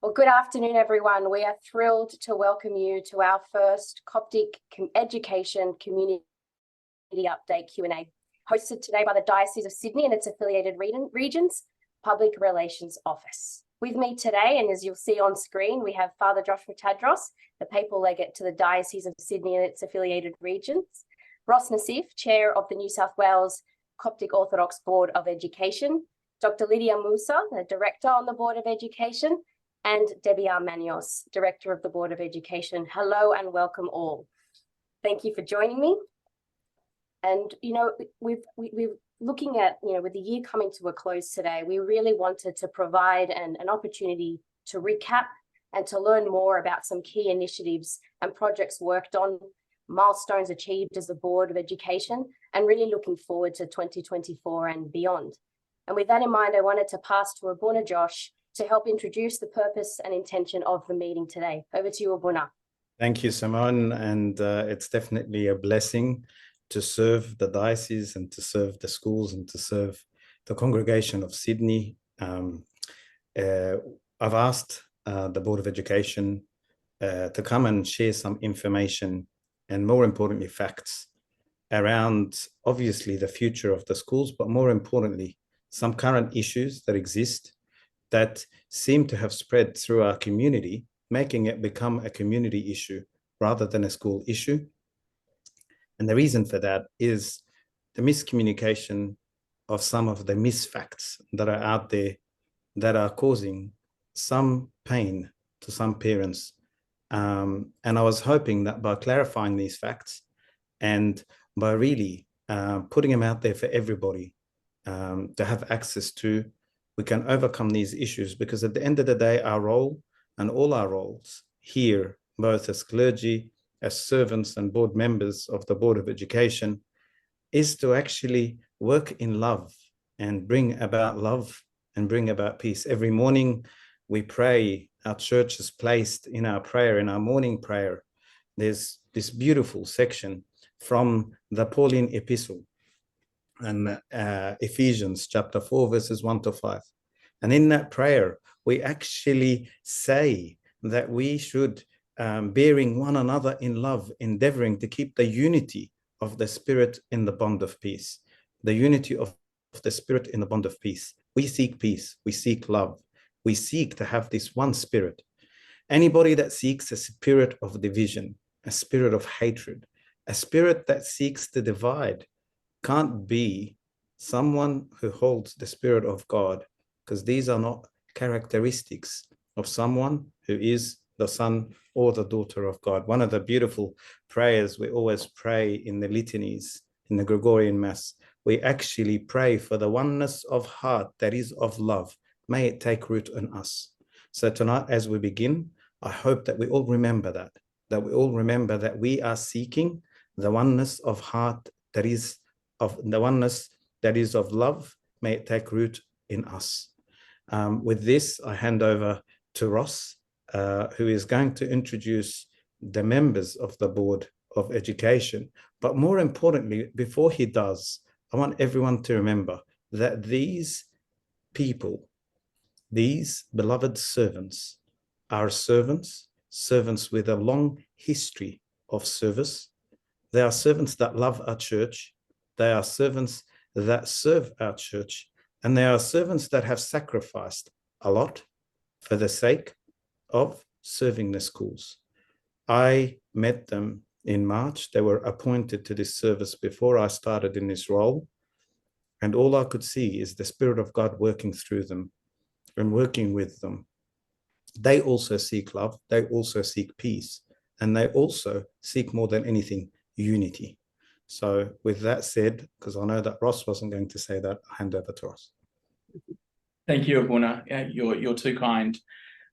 Well, good afternoon, everyone. We are thrilled to welcome you to our first Coptic Education Community Update Q&A, hosted today by the Diocese of Sydney and its affiliated regions, Public Relations Office. With me today, and as you'll see on screen, we have Father Joshua Tadros, the Papal Legate to the Diocese of Sydney and its affiliated regions, Ross Nassif, Chair of the New South Wales Coptic Orthodox Board of Education, Dr. Lydia Musa, the Director on the Board of Education, and Debbie Armanios, Director of the Board of Education. Hello and welcome all. Thank you for joining me. And, we're looking at, with the year coming to a close today, we really wanted to provide an opportunity to recap and to learn more about some key initiatives and projects worked on, milestones achieved as a Board of Education, and really looking forward to 2024 and beyond. And with that in mind, I wanted to pass to Abuna Josh to help introduce the purpose and intention of the meeting today. Over to you, Abuna. Thank you, Simone. And it's definitely a blessing to serve the diocese and to serve the schools and to serve the congregation of Sydney. I've asked the Board of Education to come and share some information and, more importantly, facts around, obviously, the future of the schools, but more importantly, some current issues that exist that seem to have spread through our community, making it become a community issue rather than a school issue. And the reason for that is the miscommunication of some of the misfacts that are out there that are causing some pain to some parents. And I was hoping that by clarifying these facts and by really putting them out there for everybody to have access to, we can overcome these issues, because at the end of the day, our role and all our roles here, both as clergy, as servants and board members of the Board of Education, is to actually work in love and bring about love and bring about peace. Every morning we pray, our church is placed in our prayer, in our morning prayer. There's this beautiful section from the Pauline epistle, and Ephesians chapter 4, verses 1 to 5. And in that prayer, we actually say that we should, bearing one another in love, endeavoring to keep the unity of the Spirit in the bond of peace. The unity of the Spirit in the bond of peace. We seek peace. We seek love. We seek to have this one spirit. Anybody that seeks a spirit of division, a spirit of hatred, a spirit that seeks to divide, can't be someone who holds the Spirit of God, because these are not characteristics of someone who is the son or the daughter of God. One of the beautiful prayers we always pray in the litanies, in the Gregorian Mass, we actually pray for the oneness of heart that is of love. May it take root in us. So tonight, as we begin, I hope that we all remember that we all remember that we are seeking the oneness of heart that is of the oneness that is of love. May it take root in us. With this, I hand over to Ross, who is going to introduce the members of the Board of Education. But more importantly, before he does, I want everyone to remember that these people, these beloved servants, are servants with a long history of service. They are servants that love our church. They are servants that serve our church. And they are servants that have sacrificed a lot for the sake of serving the schools. I met them in March. They were appointed to this service before I started in this role. And all I could see is the Spirit of God working through them and working with them. They also seek love. They also seek peace. And they also seek, more than anything, unity. So with that said, because I know that Ross wasn't going to say that, I hand over to Ross. Thank you, Abuna. You're too kind.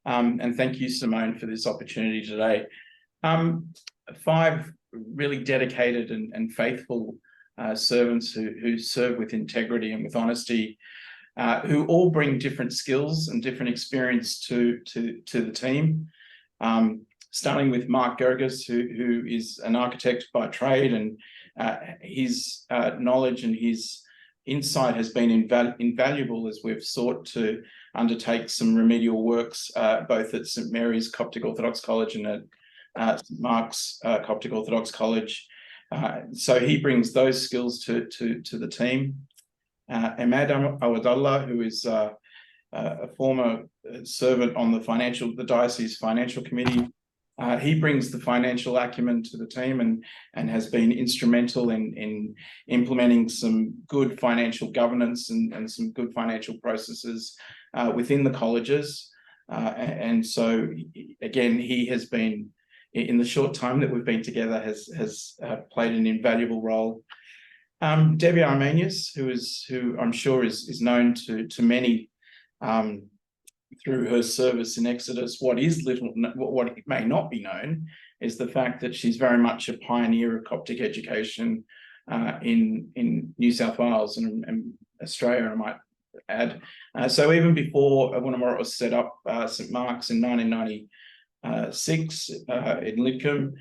And thank you, Simone, for this opportunity today. 5 really dedicated and faithful servants who serve with integrity and with honesty, who all bring different skills and different experience to the team. Starting with Mark Gerges, who is an architect by trade, and his knowledge and his insight has been invaluable as we've sought to undertake some remedial works, both at St Mary's Coptic Orthodox College and at St Mark's Coptic Orthodox College. So he brings those skills to the team. Ahmad Awadullah, who is a former servant on the Diocese Financial Committee, he brings the financial acumen to the team and has been instrumental in implementing some good financial governance and some good financial processes within the colleges. And so, again, he has been, in the short time that we've been together, has played an invaluable role. Debbie Armenius, who I'm sure is known to many through her service in Exodus. What may not be known is the fact that she's very much a pioneer of Coptic education in New South Wales and Australia, I might add. So even before Wunamora was set up, St Mark's in 1996 in Lidcombe,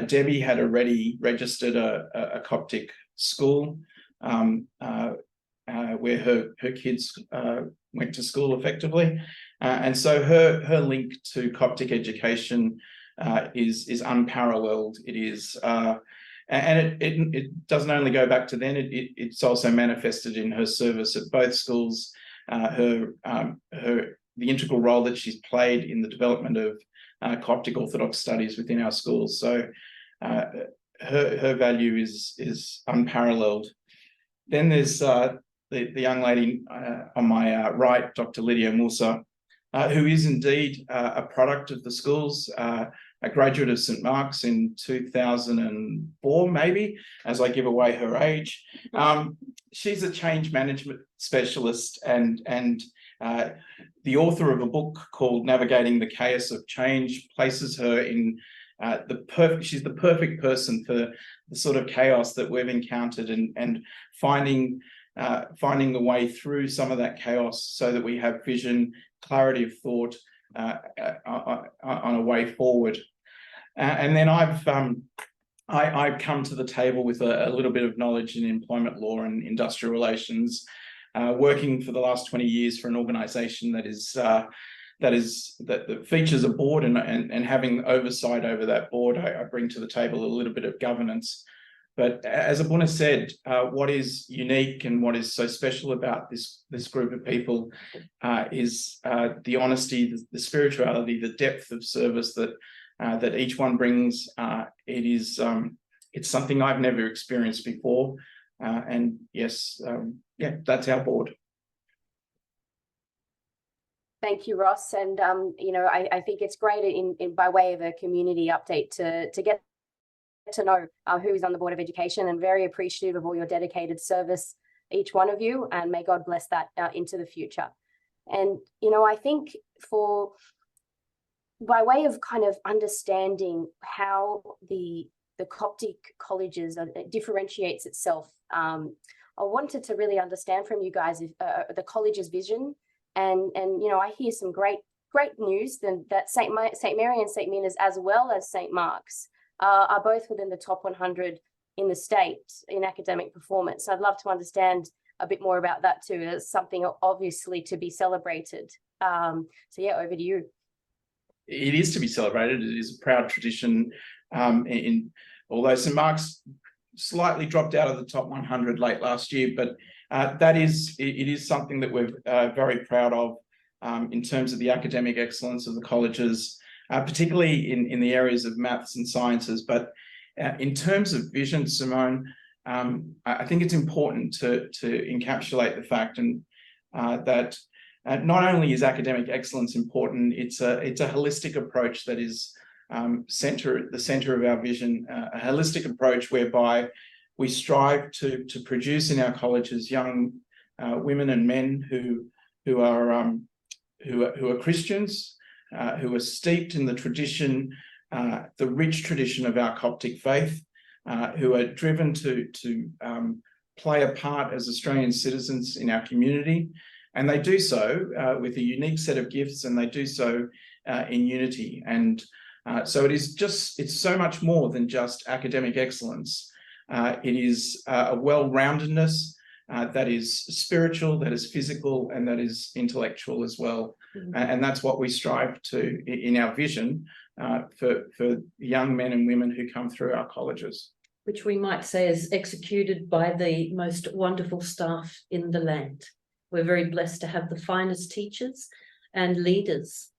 Debbie had already registered a Coptic school where her kids went to school effectively. And so her link to Coptic education is unparalleled. It is, and it doesn't only go back to then, it's also manifested in her service at both schools, the integral role that she's played in the development of Coptic Orthodox studies within our schools. So her value is unparalleled. Then there's the young lady on my right, Dr. Lydia Musa, who is indeed a product of the schools, a graduate of St Mark's in 2004, maybe, as I give away her age. She's a change management specialist and the author of a book called Navigating the Chaos of Change places her in she's the perfect person for the sort of chaos that we've encountered and finding the way through some of that chaos so that we have vision, clarity of thought on a way forward. And then I've come to the table with a little bit of knowledge in employment law and industrial relations, working for the last 20 years for an organisation that features a board and having oversight over that board. I bring to the table a little bit of governance. But as Abuna said, what is unique and what is so special about this group of people is the honesty, the spirituality, the depth of service that each one brings. It's something I've never experienced before. And yes, that's our board. Thank you, Ross. And I think it's great in by way of a community update to get to know who is on the Board of Education, and very appreciative of all your dedicated service, each one of you, and may God bless that into the future. And I think by way of kind of understanding how the Coptic colleges differentiates itself, I wanted to really understand from you guys the college's vision. And I hear some great news that St Mary and St Mina's, as well as St Mark's, are both within the top 100 in the state in academic performance. I'd love to understand a bit more about that too. It's something obviously to be celebrated. So yeah, over to you. It is to be celebrated. It is a proud tradition. Although St Mark's slightly dropped out of the top 100 late last year, but it is something that we're very proud of in terms of the academic excellence of the colleges, particularly in the areas of maths and sciences. But in terms of vision, Simone, I think it's important to encapsulate the fact that not only is academic excellence important, it's a holistic approach that is the center of our vision, a holistic approach whereby we strive to produce in our colleges young women and men who are Christians, who are steeped in the tradition, the rich tradition of our Coptic faith, who are driven to play a part as Australian citizens in our community. And they do so with a unique set of gifts, and they do so in unity. And so it's so much more than just academic excellence. It is a well-roundedness, that is spiritual, that is physical, and that is intellectual as well. And that's what we strive to in our vision for young men and women who come through our colleges. Which we might say is executed by the most wonderful staff in the land. We're very blessed to have the finest teachers and leaders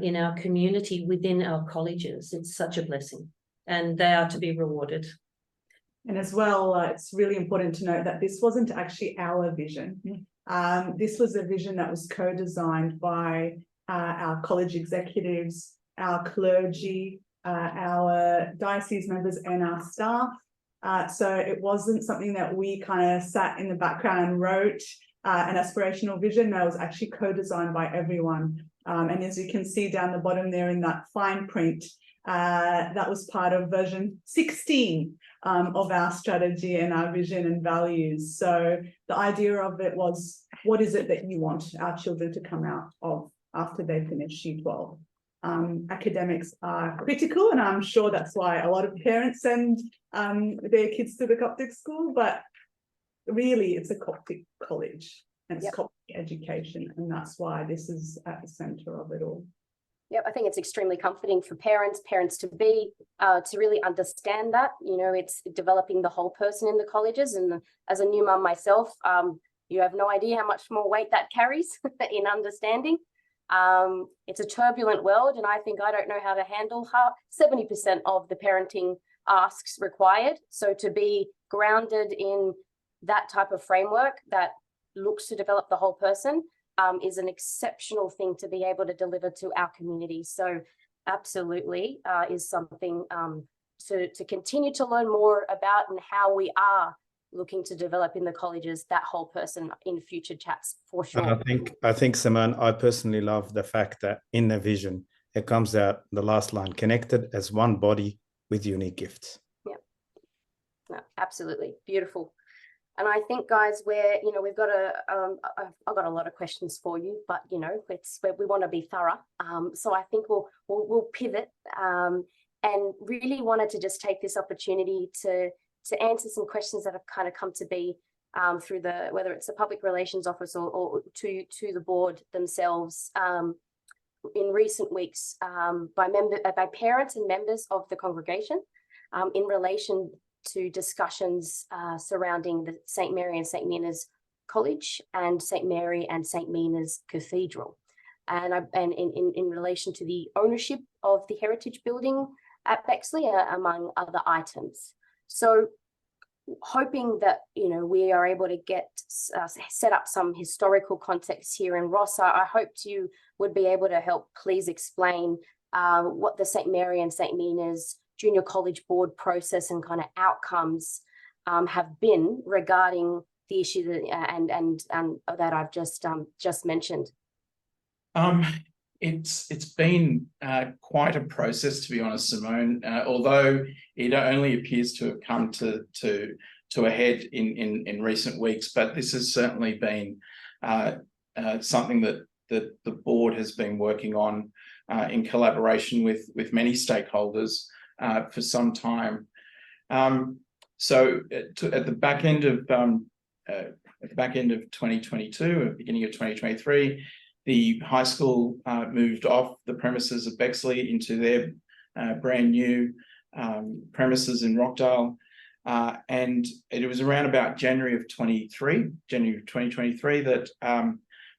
in our community within our colleges. It's such a blessing, and they are to be rewarded. And as well, it's really important to note that this wasn't actually our vision. This was a vision that was co-designed by our college executives, our clergy, our diocese members and our staff. So it wasn't something that we kind of sat in the background and wrote an aspirational vision. No, it was actually co-designed by everyone. And as you can see down the bottom there in that fine print, that was part of version 16 of our strategy and our vision and values. So the idea of it was, what is it that you want our children to come out of after they finish Year 12? Academics are critical, and I'm sure that's why a lot of parents send their kids to the Coptic school, but really it's a Coptic college and it's Coptic education, and that's why this is at the centre of it all. Yep, I think it's extremely comforting for parents to be, to really understand that, you know, it's developing the whole person in the colleges. And as a new mum myself, you have no idea how much more weight that carries in understanding. It's a turbulent world, and I think I don't know how to handle 70% of the parenting asks required. So to be grounded in that type of framework that looks to develop the whole person is an exceptional thing to be able to deliver to our community. So absolutely is something to continue to learn more about, and how we are looking to develop in the colleges that whole person in future chats for sure. And I think Simone, I personally love the fact that in the vision it comes out the last line, connected as one body with unique gifts. Yeah, no, absolutely beautiful. And I think, guys, we've got I've got a lot of questions for you, but you know, we want to be thorough. So I think we'll pivot and really wanted to just take this opportunity to answer some questions that have kind of come to be through whether it's the Public Relations Office or to the board themselves in recent weeks by parents and members of the congregation in relation to discussions surrounding the St. Mary and St. Mina's College and St. Mary and St. Mina's Cathedral, and in relation to the ownership of the heritage building at Bexley, among other items. So hoping that, you know, we are able to get set up some historical context here. And Ross, I hoped you would be able to help please explain what the St. Mary and St. Mina's Junior College Board process and kind of outcomes have been regarding the issue that I've just mentioned. It's been quite a process, to be honest, Simone. Although it only appears to have come to a head in recent weeks, but this has certainly been something that the board has been working on in collaboration with many stakeholders for some time. So at the back end of 2022, beginning of 2023, the high school moved off the premises of Bexley into their brand new premises in Rockdale. And it was around about January of 2023 that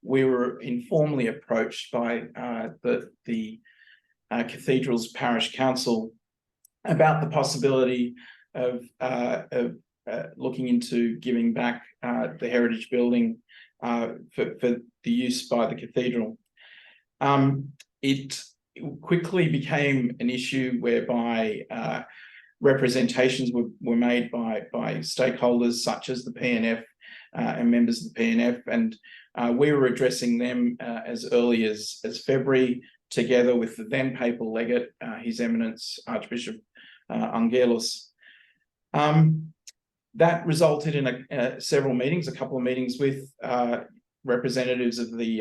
we were informally approached by the Cathedral's Parish Council about the possibility of looking into giving back the heritage building for the use by the cathedral. It quickly became an issue whereby representations were made by stakeholders such as the PNF and members of the PNF, and we were addressing them as early as February, together with the then papal legate, His Eminence Archbishop Angelos. That resulted in several meetings, a couple of meetings with representatives of the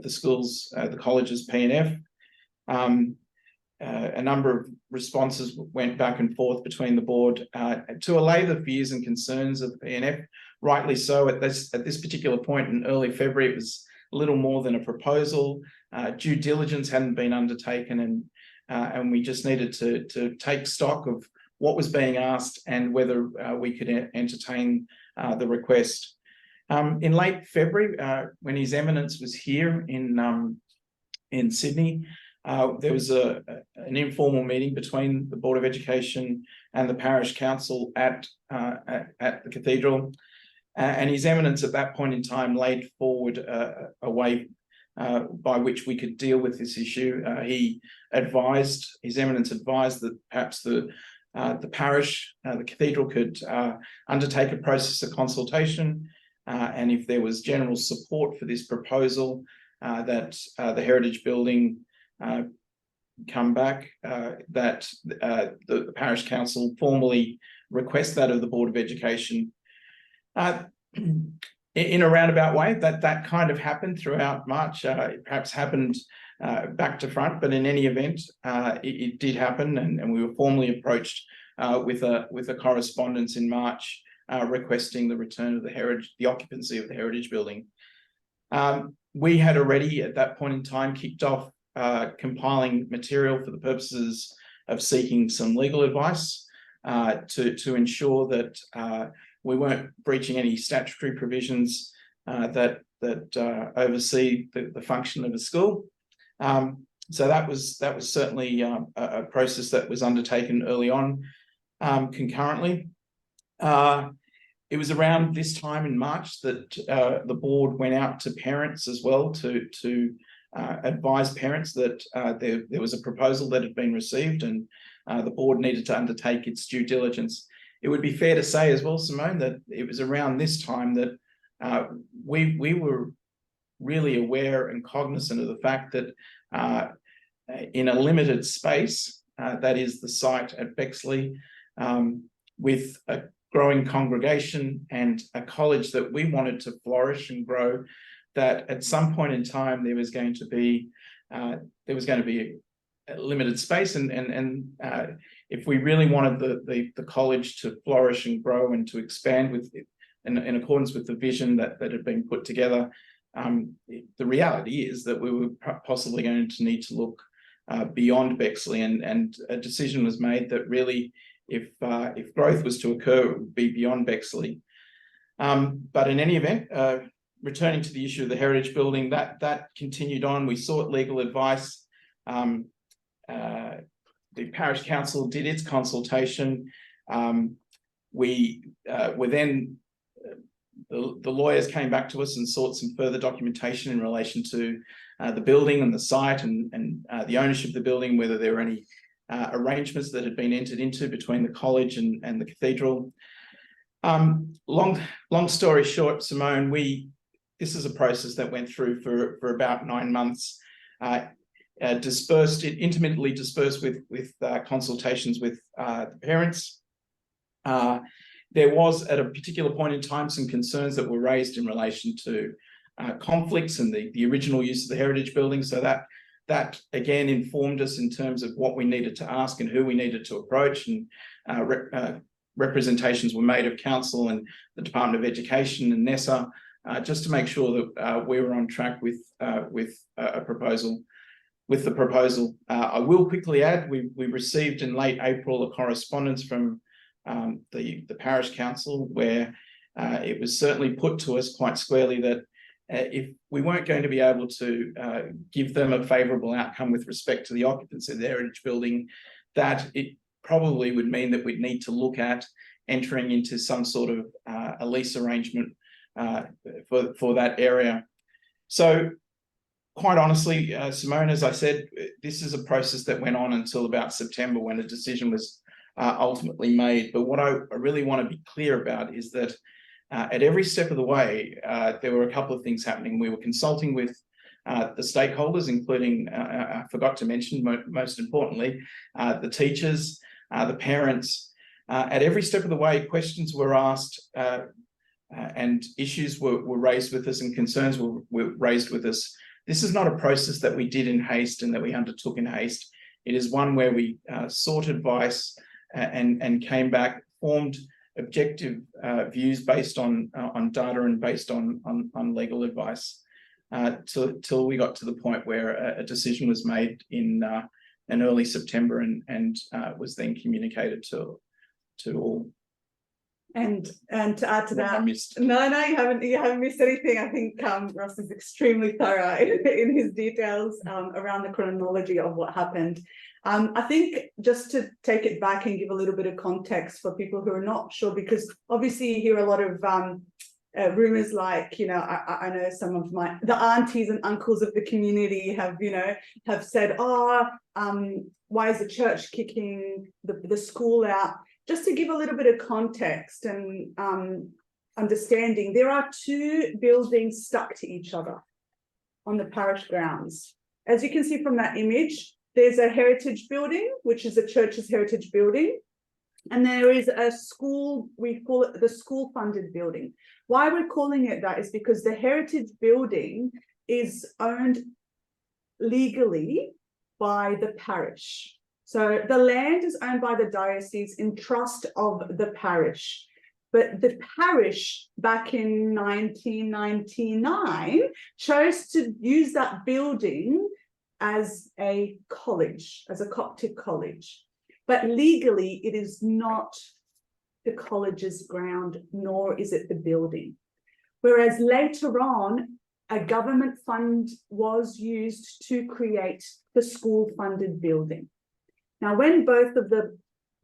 schools, the college's PNF. A number of responses went back and forth between the board to allay the fears and concerns of the PNF rightly so. At this particular point in early February, it was a little more than a proposal. Due diligence hadn't been undertaken, and we just needed to take stock of what was being asked and whether we could entertain the request. In late February, when His Eminence was here in Sydney, there was an informal meeting between the Board of Education and the Parish Council at the Cathedral, and His Eminence at that point in time laid forward a way by which we could deal with this issue. His Eminence advised that perhaps the parish, the Cathedral, could undertake a process of consultation, and if there was general support for this proposal, that the heritage building come back, that the Parish Council formally request that of the Board of Education. In a roundabout way, that kind of happened throughout March. It perhaps happened back to front, but in any event, it did happen, and we were formally approached with a correspondence in March requesting the return of the occupancy of the heritage building. We had already at that point in time kicked off compiling material for the purposes of seeking some legal advice to ensure that we weren't breaching any statutory provisions that oversee the function of a school. So that was certainly a process that was undertaken early on. Concurrently, it was around this time in March that the board went out to parents as well to advise parents that there was a proposal that had been received, and the board needed to undertake its due diligence. It would be fair to say as well, Simone, that it was around this time that we were really aware and cognizant of the fact that in a limited space, that is the site at Bexley, with a growing congregation and a college that we wanted to flourish and grow, that at some point in time there was going to be a limited space, and if we really wanted the college to flourish and grow and to expand in accordance with the vision that had been put together, the reality is that we were possibly going to need to look beyond Bexley, and a decision was made that really, if growth was to occur, it would be beyond Bexley. But in any event, returning to the issue of the heritage building, that continued on. We sought legal advice. The Parish Council did its consultation. We were then, the lawyers came back to us and sought some further documentation in relation to the building and the site and the ownership of the building, whether there were any arrangements that had been entered into between the college and the cathedral. Long story short, Simone, this is a process that went through for about 9 months. Intermittently dispersed with consultations with the parents. There was at a particular point in time some concerns that were raised in relation to conflicts and the original use of the heritage building. So that again informed us in terms of what we needed to ask and who we needed to approach, and representations were made of council and the Department of Education and NESA, just to make sure that we were on track with a proposal. With the proposal, I will quickly add, we received in late April a correspondence from the Parish Council where it was certainly put to us quite squarely that if we weren't going to be able to give them a favourable outcome with respect to the occupancy of the heritage building, that it probably would mean that we'd need to look at entering into some sort of a lease arrangement for that area. So quite honestly, Simone, as I said, this is a process that went on until about September when a decision was ultimately made. But what I really want to be clear about is that at every step of the way, there were a couple of things happening. We were consulting with the stakeholders, including, I forgot to mention, most importantly, the teachers, the parents. At every step of the way, questions were asked and issues were raised with us and concerns were raised with us. This is not a process that we did in haste and that we undertook in haste. It is one where we sought advice and came back, formed objective views based on data and based on legal advice, till we got to the point where a decision was made in early September and was then communicated to all. And to add to What have I that, missed? no, you haven't missed anything. I think Ross is extremely thorough in his details around the chronology of what happened. I think just to take it back and give a little bit of context for people who are not sure, because obviously you hear a lot of rumors like, I know some of the aunties and uncles of the community have said, why is the church kicking the school out? Just to give a little bit of context and understanding, there are two buildings stuck to each other on the parish grounds. As you can see from that image, there's a heritage building, which is the church's heritage building. And there is a school, we call it the school funded building. Why we're calling it that is because the heritage building is owned legally by the parish. So the land is owned by the diocese in trust of the parish. But the parish back in 1999 chose to use that building as a college, as a Coptic college. But legally, it is not the college's ground, nor is it the building. Whereas later on, a government fund was used to create the school-funded building. Now, when both of the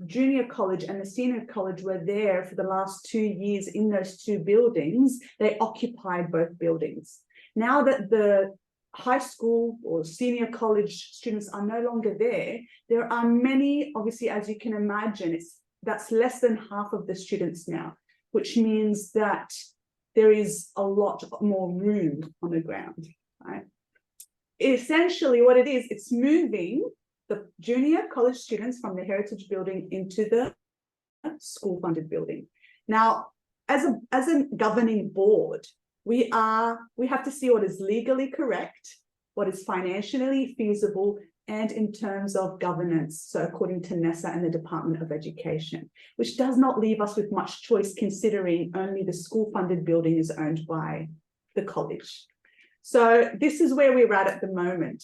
junior college and the senior college were there for the last 2 years in those two buildings, they occupied both buildings. Now that the high school or senior college students are no longer there are many, obviously, as you can imagine, that's less than half of the students now, which means that there is a lot more room on the ground, right? Essentially what it is, it's moving the junior college students from the heritage building into the school funded building. Now, as a governing board, we have to see what is legally correct, what is financially feasible, and in terms of governance, so according to NESA and the Department of Education, which does not leave us with much choice considering only the school funded building is owned by the college. So this is where we're at the moment.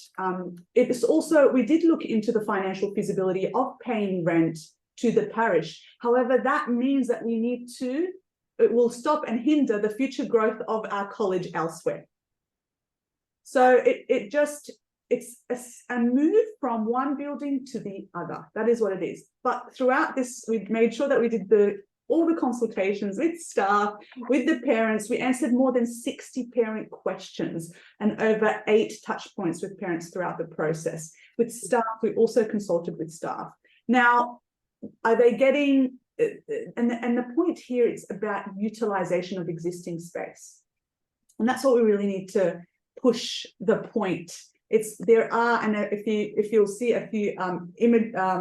It is also, we did look into the financial feasibility of paying rent to the parish. However, that means that it will stop and hinder the future growth of our college elsewhere. So it's a move from one building to the other. That is what it is. But throughout this, we made sure that we did all the consultations with staff, with the parents. We answered more than 60 parent questions and over 8 touch points with parents throughout the process. With staff, we also consulted with staff. Now, are they getting, and the point here is about utilization of existing space. And that's what we really need to push the point. There are, and if you'll see a few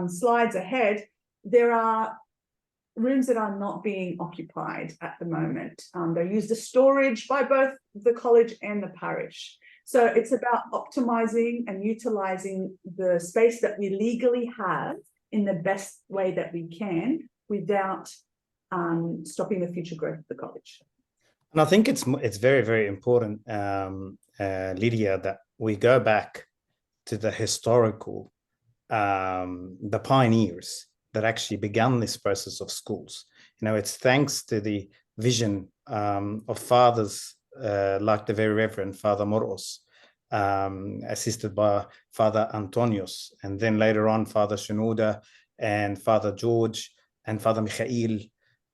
slides ahead, there are rooms that are not being occupied at the moment. They're used as storage by both the college and the parish. So it's about optimizing and utilizing the space that we legally have in the best way that we can without stopping the future growth of the college. And I think it's very, very important, Lydia, that we go back to the historical, the pioneers that actually began this process of schools. It's thanks to the vision of fathers like the very Reverend Father Moros, assisted by Father Antonios, and then later on Father Shenouda and Father George and Father Michael.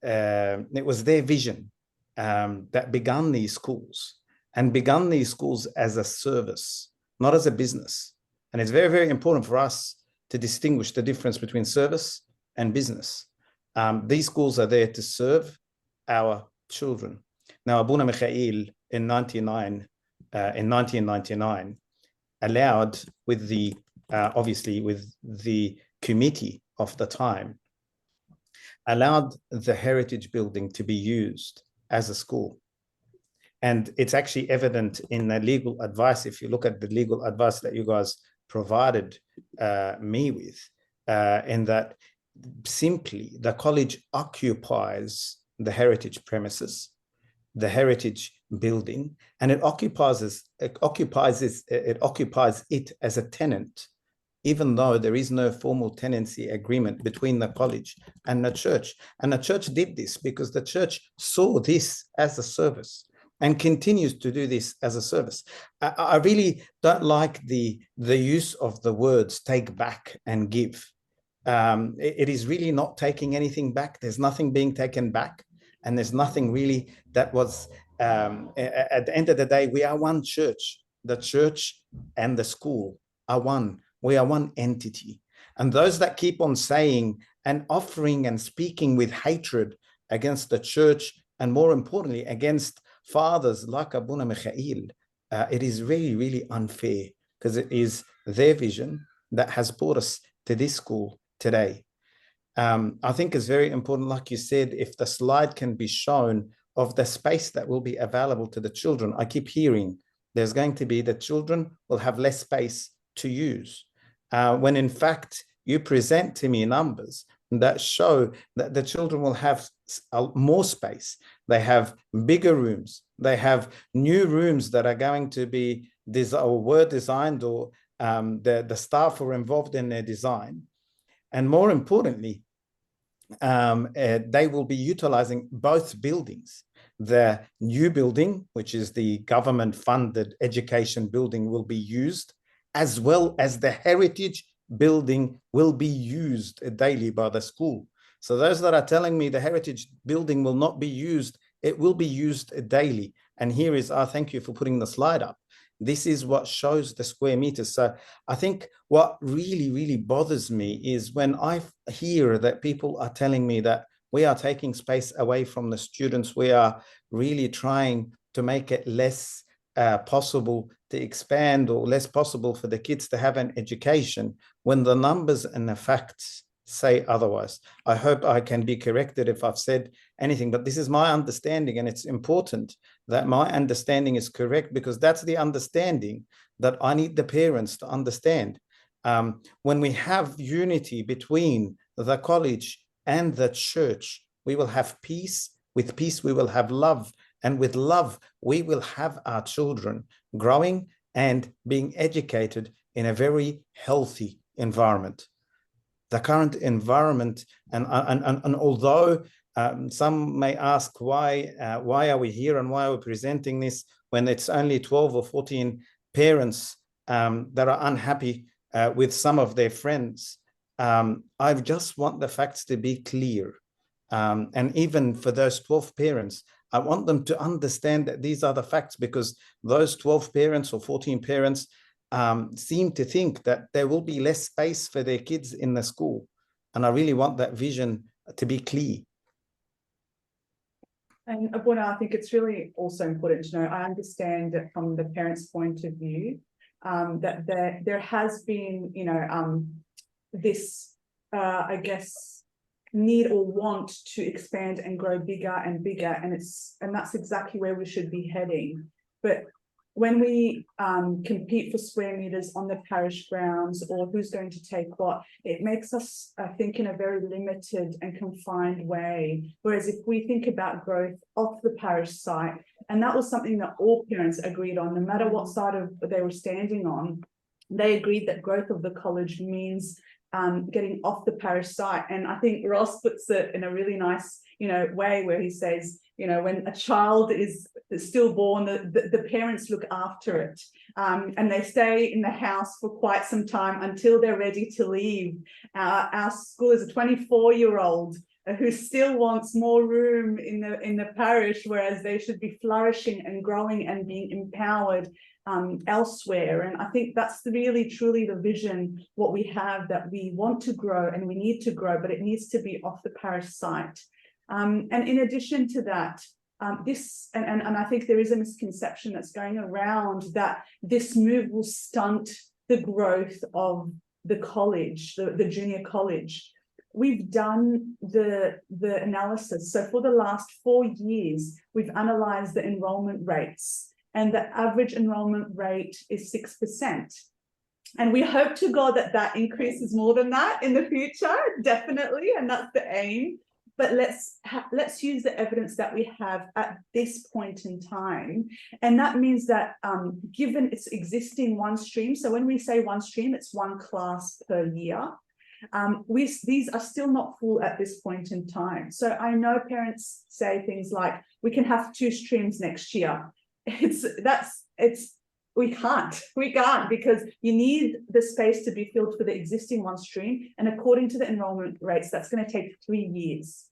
It was their vision that began these schools, and began these schools as a service, not as a business. And it's very, very important for us to distinguish the difference between service and business. These schools are there to serve our children. Now, Abuna Michael in 1999 allowed, with the obviously with the committee of the time, allowed the heritage building to be used as a school. And it's actually evident in the legal advice. If you look at the legal advice that you guys provided me with, in that simply the college occupies the heritage premises, the heritage building, and it occupies it as a tenant, even though there is no formal tenancy agreement between the college and the church. And the church did this because the church saw this as a service and continues to do this as a service. I really don't like the use of the words take back and give. It is really not taking anything back. There's nothing being taken back, and there's nothing really that was, at the end of the day, we are one church. The church and the school are one. We are one entity. And those that keep on saying and offering and speaking with hatred against the church, and more importantly, against fathers like Abuna Mikhail, it is really, really unfair, because it is their vision that has brought us to this school today. I think it's very important, like you said, if the slide can be shown of the space that will be available to the children. I keep hearing there's going to be, the children will have less space to use. When in fact, you present to me numbers that show that the children will have more space. They have bigger rooms. They have new rooms that are going to be or were designed, or the staff were involved in their design. And more importantly, they will be utilizing both buildings. The new building, which is the government-funded education building, will be used, as well as the heritage building will be used daily by the school. So those that are telling me the heritage building will not be used, it will be used daily. And here is, thank you for putting the slide up. This is what shows the square meters. So I think what really, really bothers me is when I hear that people are telling me that we are taking space away from the students, we are really trying to make it less possible to expand, or less possible for the kids to have an education, when the numbers and the facts say otherwise. I hope I can be corrected if I've said anything, but this is my understanding, and it's important that my understanding is correct, because that's the understanding that I need the parents to understand. When we have unity between the college and the church, we will have peace. With peace, we will have love. And with love, we will have our children growing and being educated in a very healthy environment. The current environment, and although some may ask why are we here and why are we presenting this when it's only 12 or 14 parents that are unhappy with some of their friends, I just want the facts to be clear. And even for those 12 parents, I want them to understand that these are the facts, because those 12 parents or 14 parents seem to think that there will be less space for their kids in the school. And I really want that vision to be clear. And Abuna, I think it's really also important to know, I understand that from the parents' point of view, that there has been, this, I guess, need or want to expand and grow bigger and bigger, and that's exactly where we should be heading. But when we compete for square meters on the parish grounds, or who's going to take what, it makes us think in a very limited and confined way. Whereas if we think about growth off the parish site, and that was something that all parents agreed on, no matter what side of they were standing on, they agreed that growth of the college means getting off the parish site. And I think Ross puts it in a really nice, way, where he says, when a child is stillborn, the parents look after it, and they stay in the house for quite some time until they're ready to leave. Our school is a 24-year-old who still wants more room in the parish, whereas they should be flourishing and growing and being empowered elsewhere. And I think that's really truly the vision, what we have, that we want to grow and we need to grow, but it needs to be off the parish site. And in addition to that, and I think there is a misconception that's going around that this move will stunt the growth of the college, the junior college. We've done the analysis. So for the last 4 years, we've analysed the enrolment rates, and the average enrolment rate is 6%. And we hope to God that that increases more than that in the future, definitely, and that's the aim. But let's use the evidence that we have at this point in time. And that means that given its existing one stream, so when we say one stream, it's one class per year. These are still not full at this point in time. So I know parents say things like, we can have 2 streams next year. We can't because you need the space to be filled for the existing one stream. And according to the enrollment rates, that's going to take 3 years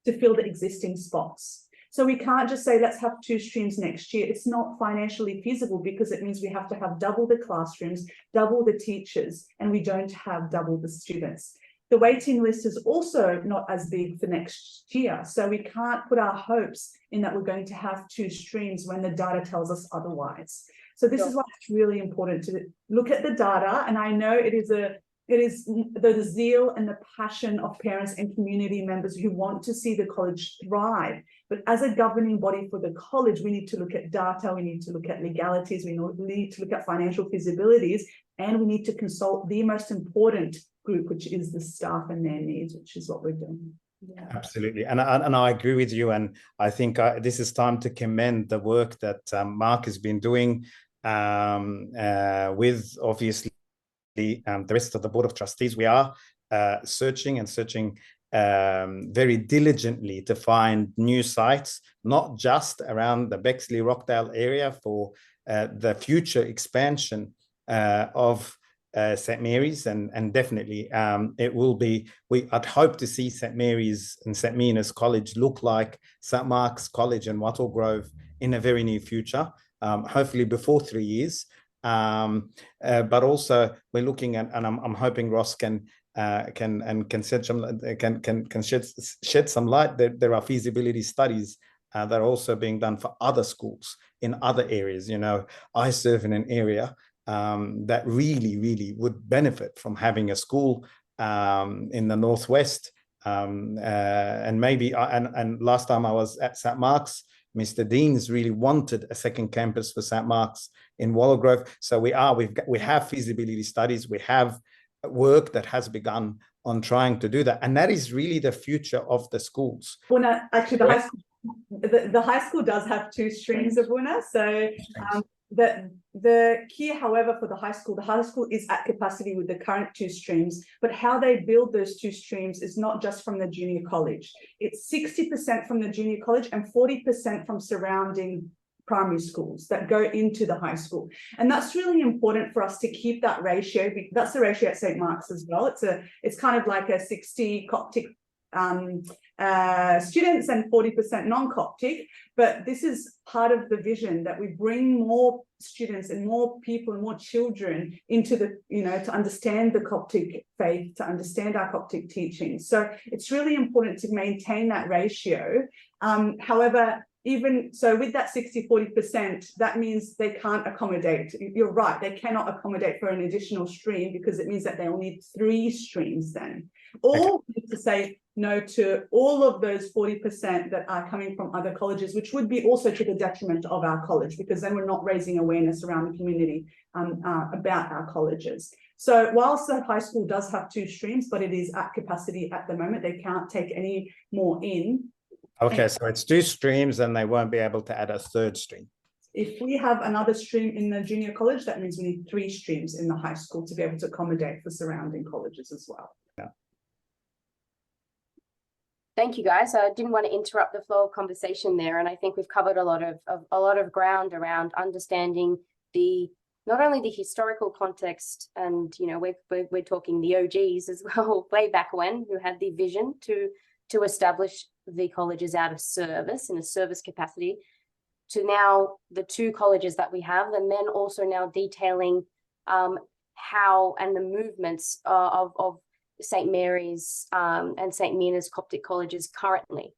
to fill the existing spots. So we can't just say, let's have 2 streams next year. It's not financially feasible because it means we have to have double the classrooms, double the teachers, and we don't have double the students. The waiting list is also not as big for next year. So we can't put our hopes in that we're going to have 2 streams when the data tells us otherwise. So this is why it's really important to look at the data. And I know it is the zeal and the passion of parents and community members who want to see the college thrive. But as a governing body for the college, we need to look at data, we need to look at legalities, we need to look at financial feasibilities, and we need to consult the most important group, which is the staff and their needs, which is what we're doing. Yeah. Absolutely. And I agree with you. And I think this is time to commend the work that Mark has been doing with obviously the rest of the Board of Trustees. We are searching very diligently to find new sites, not just around the Bexley Rockdale area for the future expansion of St. Mary's, and definitely it will be, I'd hope to see St. Mary's and St. Mina's College look like St. Mark's College and Wattle Grove in a very near future, hopefully before 3 years. But also we're looking at, and I'm hoping Ross can shed some light. There are feasibility studies that are also being done for other schools in other areas. You know, I serve in an area that really would benefit from having a school in the northwest, and maybe and last time I was at St. Mark's, Mr. Deans really wanted a second campus for St. Mark's in Wattle Grove. So we have feasibility studies, we have work that has begun on trying to do that, and that is really the future of the schools. Well, actually, the high school does have 2 streams of winner. So the key, however, for the high school is at capacity with the current 2 streams, but how they build those 2 streams is not just from the junior college. It's 60% from the junior college and 40% from surrounding primary schools that go into the high school. And that's really important for us to keep that ratio. That's the ratio at St. Mark's as well. It's kind of like a 60 Coptic students and 40% non-Coptic, but this is part of the vision that we bring more students and more people and more children into the, to understand the Coptic faith, to understand our Coptic teachings. So it's really important to maintain that ratio. However, even so, with that 60-40%, that means they can't accommodate. You're right, they cannot accommodate for an additional stream because it means that they'll need 3 streams then. Or we need to say no to all of those 40% that are coming from other colleges, which would be also to the detriment of our college, because then we're not raising awareness around the community about our colleges. So whilst the high school does have 2 streams, but it is at capacity at the moment, they can't take any more in. Okay, so it's 2 streams and they won't be able to add a 3rd stream. If we have another stream in the junior college, that means we need 3 streams in the high school to be able to accommodate for surrounding colleges as well. Yeah. Thank you, guys. I didn't want to interrupt the flow of conversation there, and I think we've covered a lot of ground around understanding not only the historical context, and we're talking the OGs as well, way back when, who had the vision to establish the colleges out of service in a service capacity, to now the 2 colleges that we have, and then also now detailing how and the movements of St. Mary's and St. Mina's Coptic colleges currently.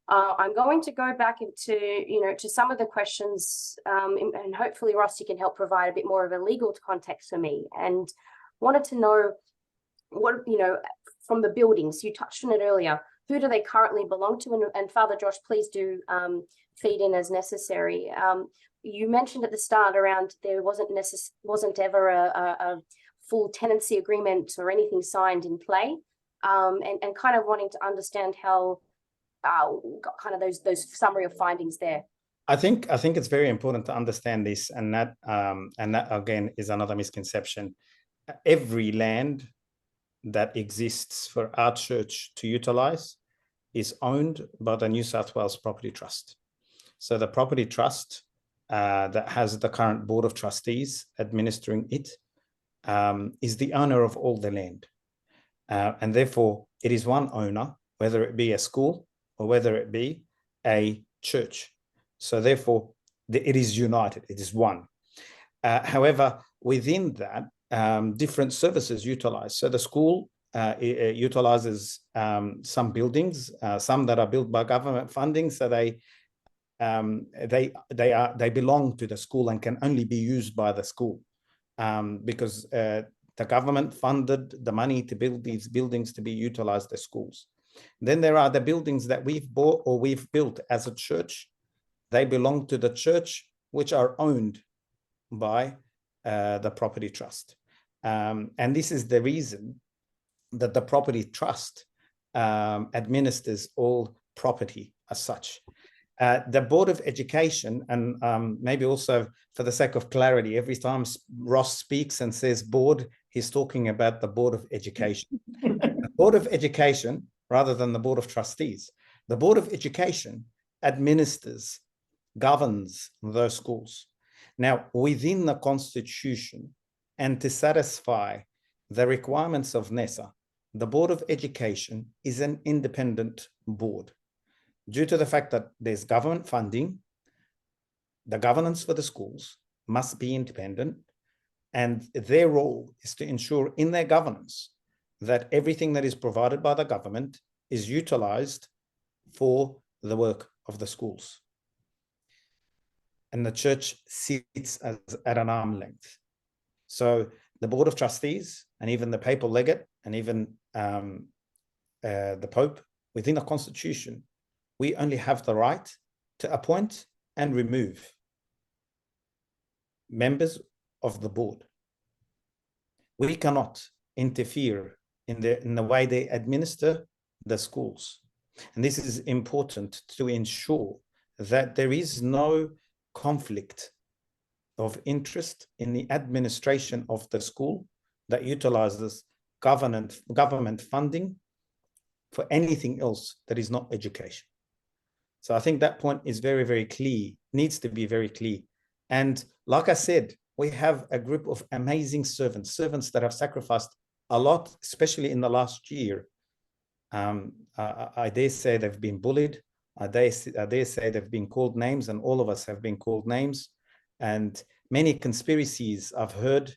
I'm going to go back into, to some of the questions, and hopefully, Ross, you can help provide a bit more of a legal context for me, and wanted to know what, from the buildings, you touched on it earlier, who do they currently belong to? And Father Josh, please do feed in as necessary. You mentioned at the start around there wasn't ever a full tenancy agreement or anything signed in play, and kind of wanting to understand how kind of those summary of findings there. I think it's very important to understand this, and that again is another misconception. Every land that exists for our church to utilize is owned by the New South Wales Property Trust. So the Property Trust that has the current Board of Trustees administering it is the owner of all the land. And therefore, it is one owner, whether it be a school or whether it be a church. So therefore, it is united, it is one. However, within that, different services utilize. So the school utilizes some buildings, some that are built by government funding. So they belong to the school and can only be used by the school because the government funded the money to build these buildings to be utilized as schools. Then there are the buildings that we've bought or we've built as a church. They belong to the church, which are owned by the property trust. And this is the reason that the property trust administers all property as such. The Board of Education, and maybe also for the sake of clarity, every time Ross speaks and says board, he's talking about the Board of Education. The Board of Education, rather than the Board of Trustees, the Board of Education administers, governs those schools. Now, within the Constitution, and to satisfy the requirements of NESA, the Board of Education is an independent board. Due to the fact that there's government funding, the governance for the schools must be independent, and their role is to ensure in their governance that everything that is provided by the government is utilized for the work of the schools. And the church sits at an arm's length. So the Board of Trustees and even the papal legate and even the Pope, within the Constitution, we only have the right to appoint and remove members of the board. We cannot interfere in the way they administer the schools. And this is important to ensure that there is no conflict of interest in the administration of the school that utilizes government funding for anything else that is not education. So I think that point is very, very clear, needs to be very clear. And like I said, we have a group of amazing servants that have sacrificed a lot, especially in the last year. I dare say they've been bullied. I dare say they've been called names, and all of us have been called names. And many conspiracies I've heard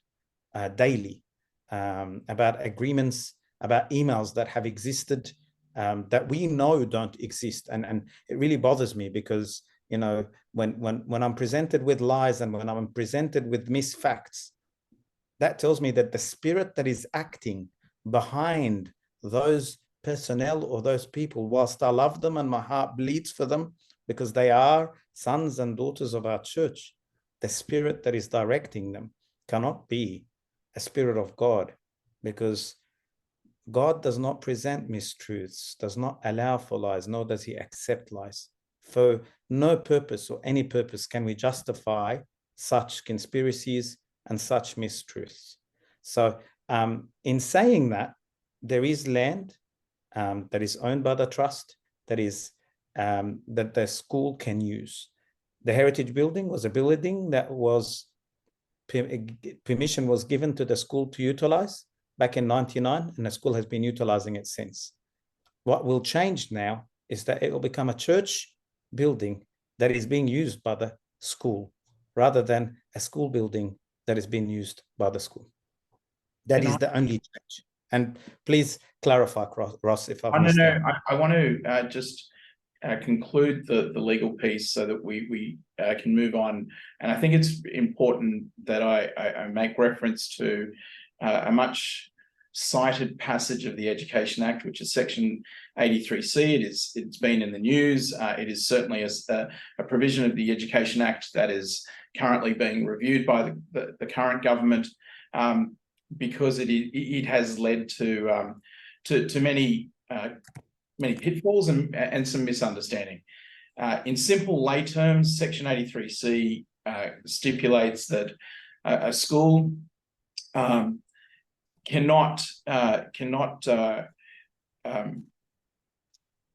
daily about agreements, about emails that have existed that we know don't exist. And it really bothers me because, you know, when I'm presented with lies and when I'm presented with misfacts, that tells me that the spirit that is acting behind those personnel or those people, whilst I love them and my heart bleeds for them because they are sons and daughters of our church, the spirit that is directing them cannot be a spirit of God, because God does not present mistruths, does not allow for lies, nor does he accept lies. For no purpose or any purpose can we justify such conspiracies and such mistruths. So in saying that, there is land that is owned by the trust, that is that the school can use. The heritage building was a building that was permission was given to the school to utilize back in 1999, and the school has been utilizing it since. What will change now is that it will become a church building that is being used by the school rather than a school building that is being used by the school. That is the only change. And please clarify, Ross, if I've missed out. I want to just conclude the legal piece so that we can move on. And I think it's important that I make reference to a much cited passage of the Education Act, which is Section 83C. It's been in the news. It is certainly a provision of the Education Act that is currently being reviewed by the current government. because it has led to many pitfalls and some misunderstanding. In simple lay terms, Section 83C stipulates that a school cannot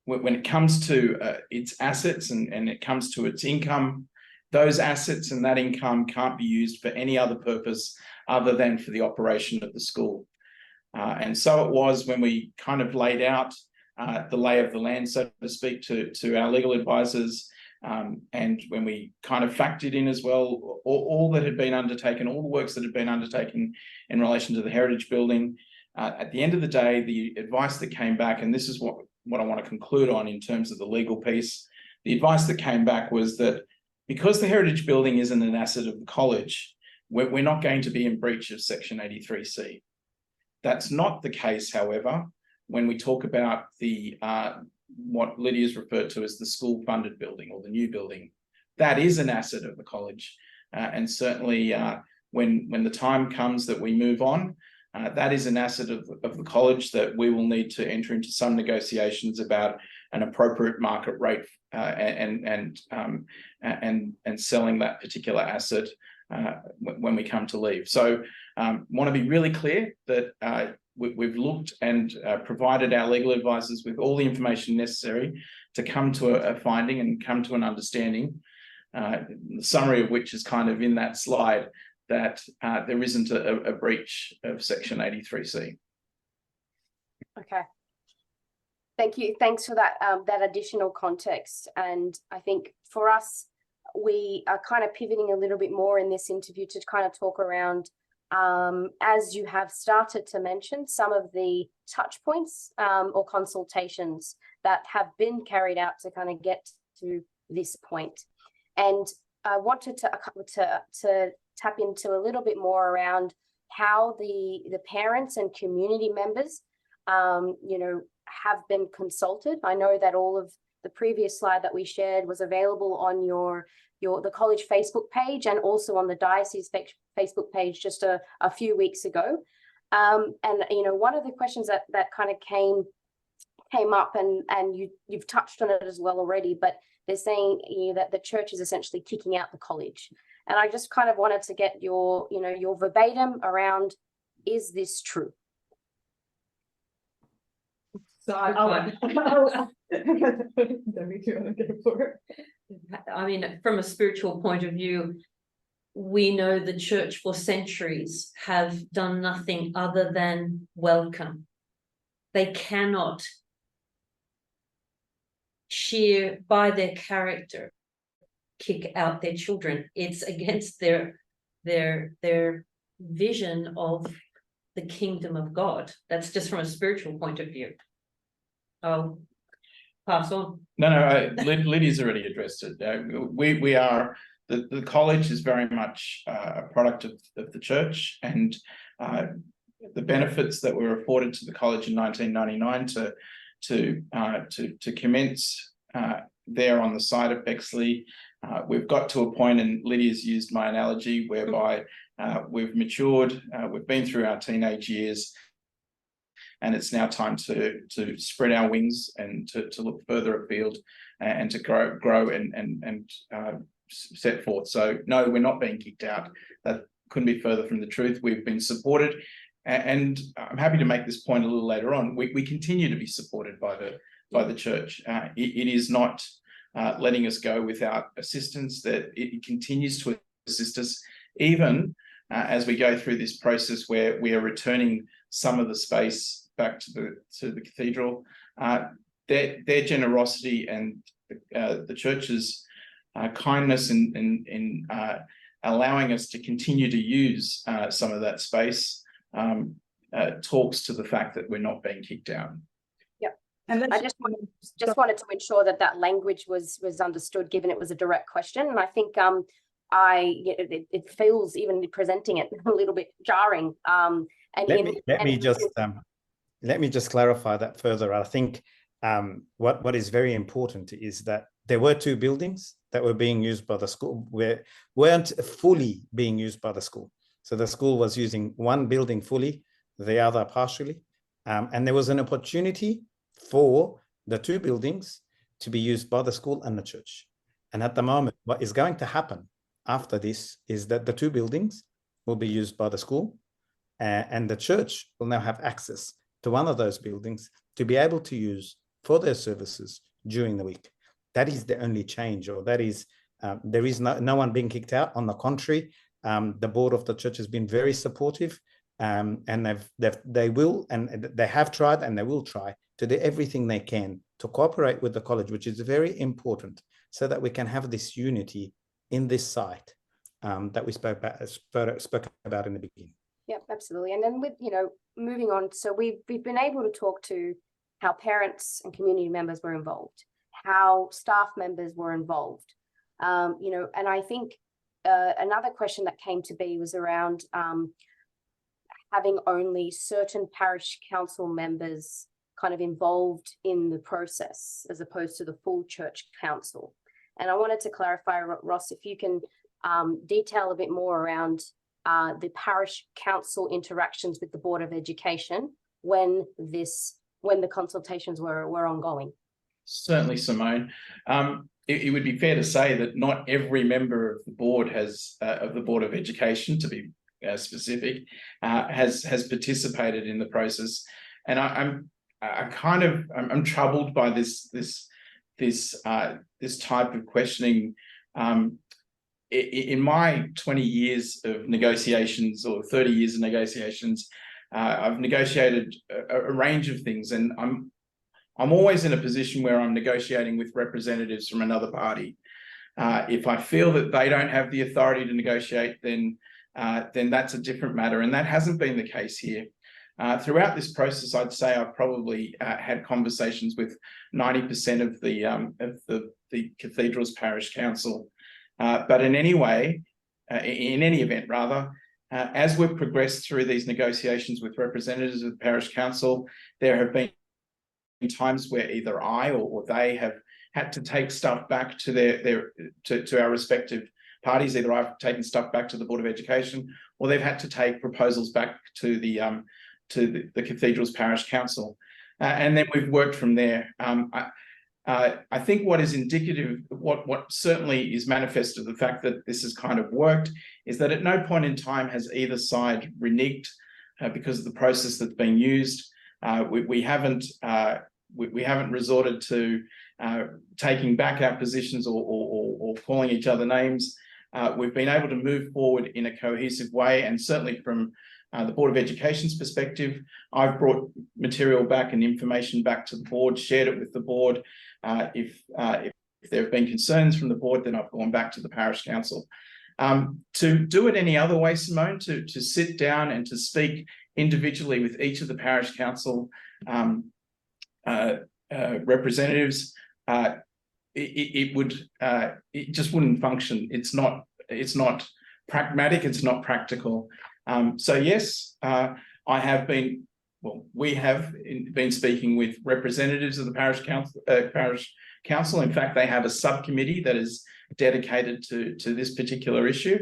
when it comes to its assets and it comes to its income, those assets and that income can't be used for any other purpose other than for the operation of the school. And so it was when we kind of laid out the lay of the land, so to speak, to our legal advisors, and when we kind of factored in as well all that had been undertaken, all the works that had been undertaken in relation to the heritage building. At the end of the day, the advice that came back, and this is what I want to conclude on in terms of the legal piece, the advice that came back was that because the heritage building isn't an asset of the college, we're not going to be in breach of Section 83C. That's not the case, however, when we talk about the what Lydia's referred to as the school-funded building or the new building. That is an asset of the college, and certainly when the time comes that we move on, that is an asset of the college that we will need to enter into some negotiations about an appropriate market rate and selling that particular asset when we come to leave. So want to be really clear that we've looked and provided our legal advisors with all the information necessary to come to a finding and come to an understanding, the summary of which is kind of in that slide, that there isn't a breach of Section 83C. Okay. Thank you. Thanks for that that additional context. And I think for us, we are kind of pivoting a little bit more in this interview to kind of talk around, as you have started to mention, some of the touch points or consultations that have been carried out to kind of get to this point. And I wanted to tap into a little bit more around how the parents and community members, have been consulted. I know that all of the previous slide that we shared was available on the college Facebook page and also on the Diocese Facebook page just a few weeks ago. And one of the questions that kind of came up, and you've touched on it as well already, but they're saying that the church is essentially kicking out the college. And I just kind of wanted to get your verbatim around, is this true? So I mean, from a spiritual point of view, we know the church for centuries have done nothing other than welcome. They cannot sheer by their character kick out their children. It's against their vision of the kingdom of God. That's just from a spiritual point of view. I'll pass on. No, Lydia's already addressed it. We are, the college is very much a product of the church, and the benefits that were afforded to the college in 1999 to commence there on the side of Bexley. We've got to a point, and Lydia's used my analogy, whereby we've matured, we've been through our teenage years, and it's now time to spread our wings and to look further afield and to grow and set forth. So no, we're not being kicked out. That couldn't be further from the truth. We've been supported, and I'm happy to make this point a little later on. We continue to be supported by the church. It is not letting us go without assistance, that it continues to assist us, even as we go through this process where we are returning some of the space back to the cathedral. Their generosity and the church's kindness in allowing us to continue to use some of that space talks to the fact that we're not being kicked out. And I just wanted to ensure that language was understood, given it was a direct question. And I think it feels, even presenting it, a little bit jarring. Let me just clarify that further. I think what is very important is that there were two buildings that were being used by the school, weren't fully being used by the school. So the school was using one building fully, the other partially. And there was an opportunity for the two buildings to be used by the school and the church. And at the moment, what is going to happen after this is that the two buildings will be used by the school, and the church will now have access to one of those buildings to be able to use for their services during the week. That is the only change, or that is, there is no one being kicked out. On the contrary, the board of the church has been very supportive, and they will, and they have tried, and they will try to do everything they can to cooperate with the college, which is very important, so that we can have this unity in this site that we spoke about in the beginning. Yeah, absolutely. And then with, moving on, so we've been able to talk to how parents and community members were involved, how staff members were involved, and I think another question that came to be was around having only certain parish council members kind of involved in the process as opposed to the full church council. And I wanted to clarify, Ross, if you can detail a bit more around the parish council interactions with the Board of Education when the consultations were ongoing. Certainly, Simone. It would be fair to say that not every member of the board of the Board of Education, to be specific, has participated in the process, and I'm troubled by this type of questioning. In my 20 years of negotiations, or 30 years of negotiations, I've negotiated a range of things, and I'm always in a position where I'm negotiating with representatives from another party. If I feel that they don't have the authority to negotiate, then that's a different matter, and that hasn't been the case here. Throughout this process, I'd say I've probably had conversations with 90% of the cathedral's parish council. But in any event, as we've progressed through these negotiations with representatives of the parish council, there have been times where either I or they have had to take stuff back to to our respective parties. Either I've taken stuff back to the Board of Education, or they've had to take proposals back to the cathedral's parish council, and then we've worked from there. I think what is indicative, what certainly is manifest of the fact that this has kind of worked, is that at no point in time has either side reneged because of the process that's been used. We haven't resorted to taking back our positions or calling each other names. We've been able to move forward in a cohesive way, and certainly from the Board of Education's perspective, I've brought material back and information back to the board, shared it with the board. If there have been concerns from the board, then I've gone back to the parish council. To do it any other way, Simone, to sit down and to speak individually with each of the parish council representatives, it just wouldn't function. It's not pragmatic. It's not practical. So yes, we have been speaking with representatives of the parish council. In fact, they have a subcommittee that is dedicated to this particular issue,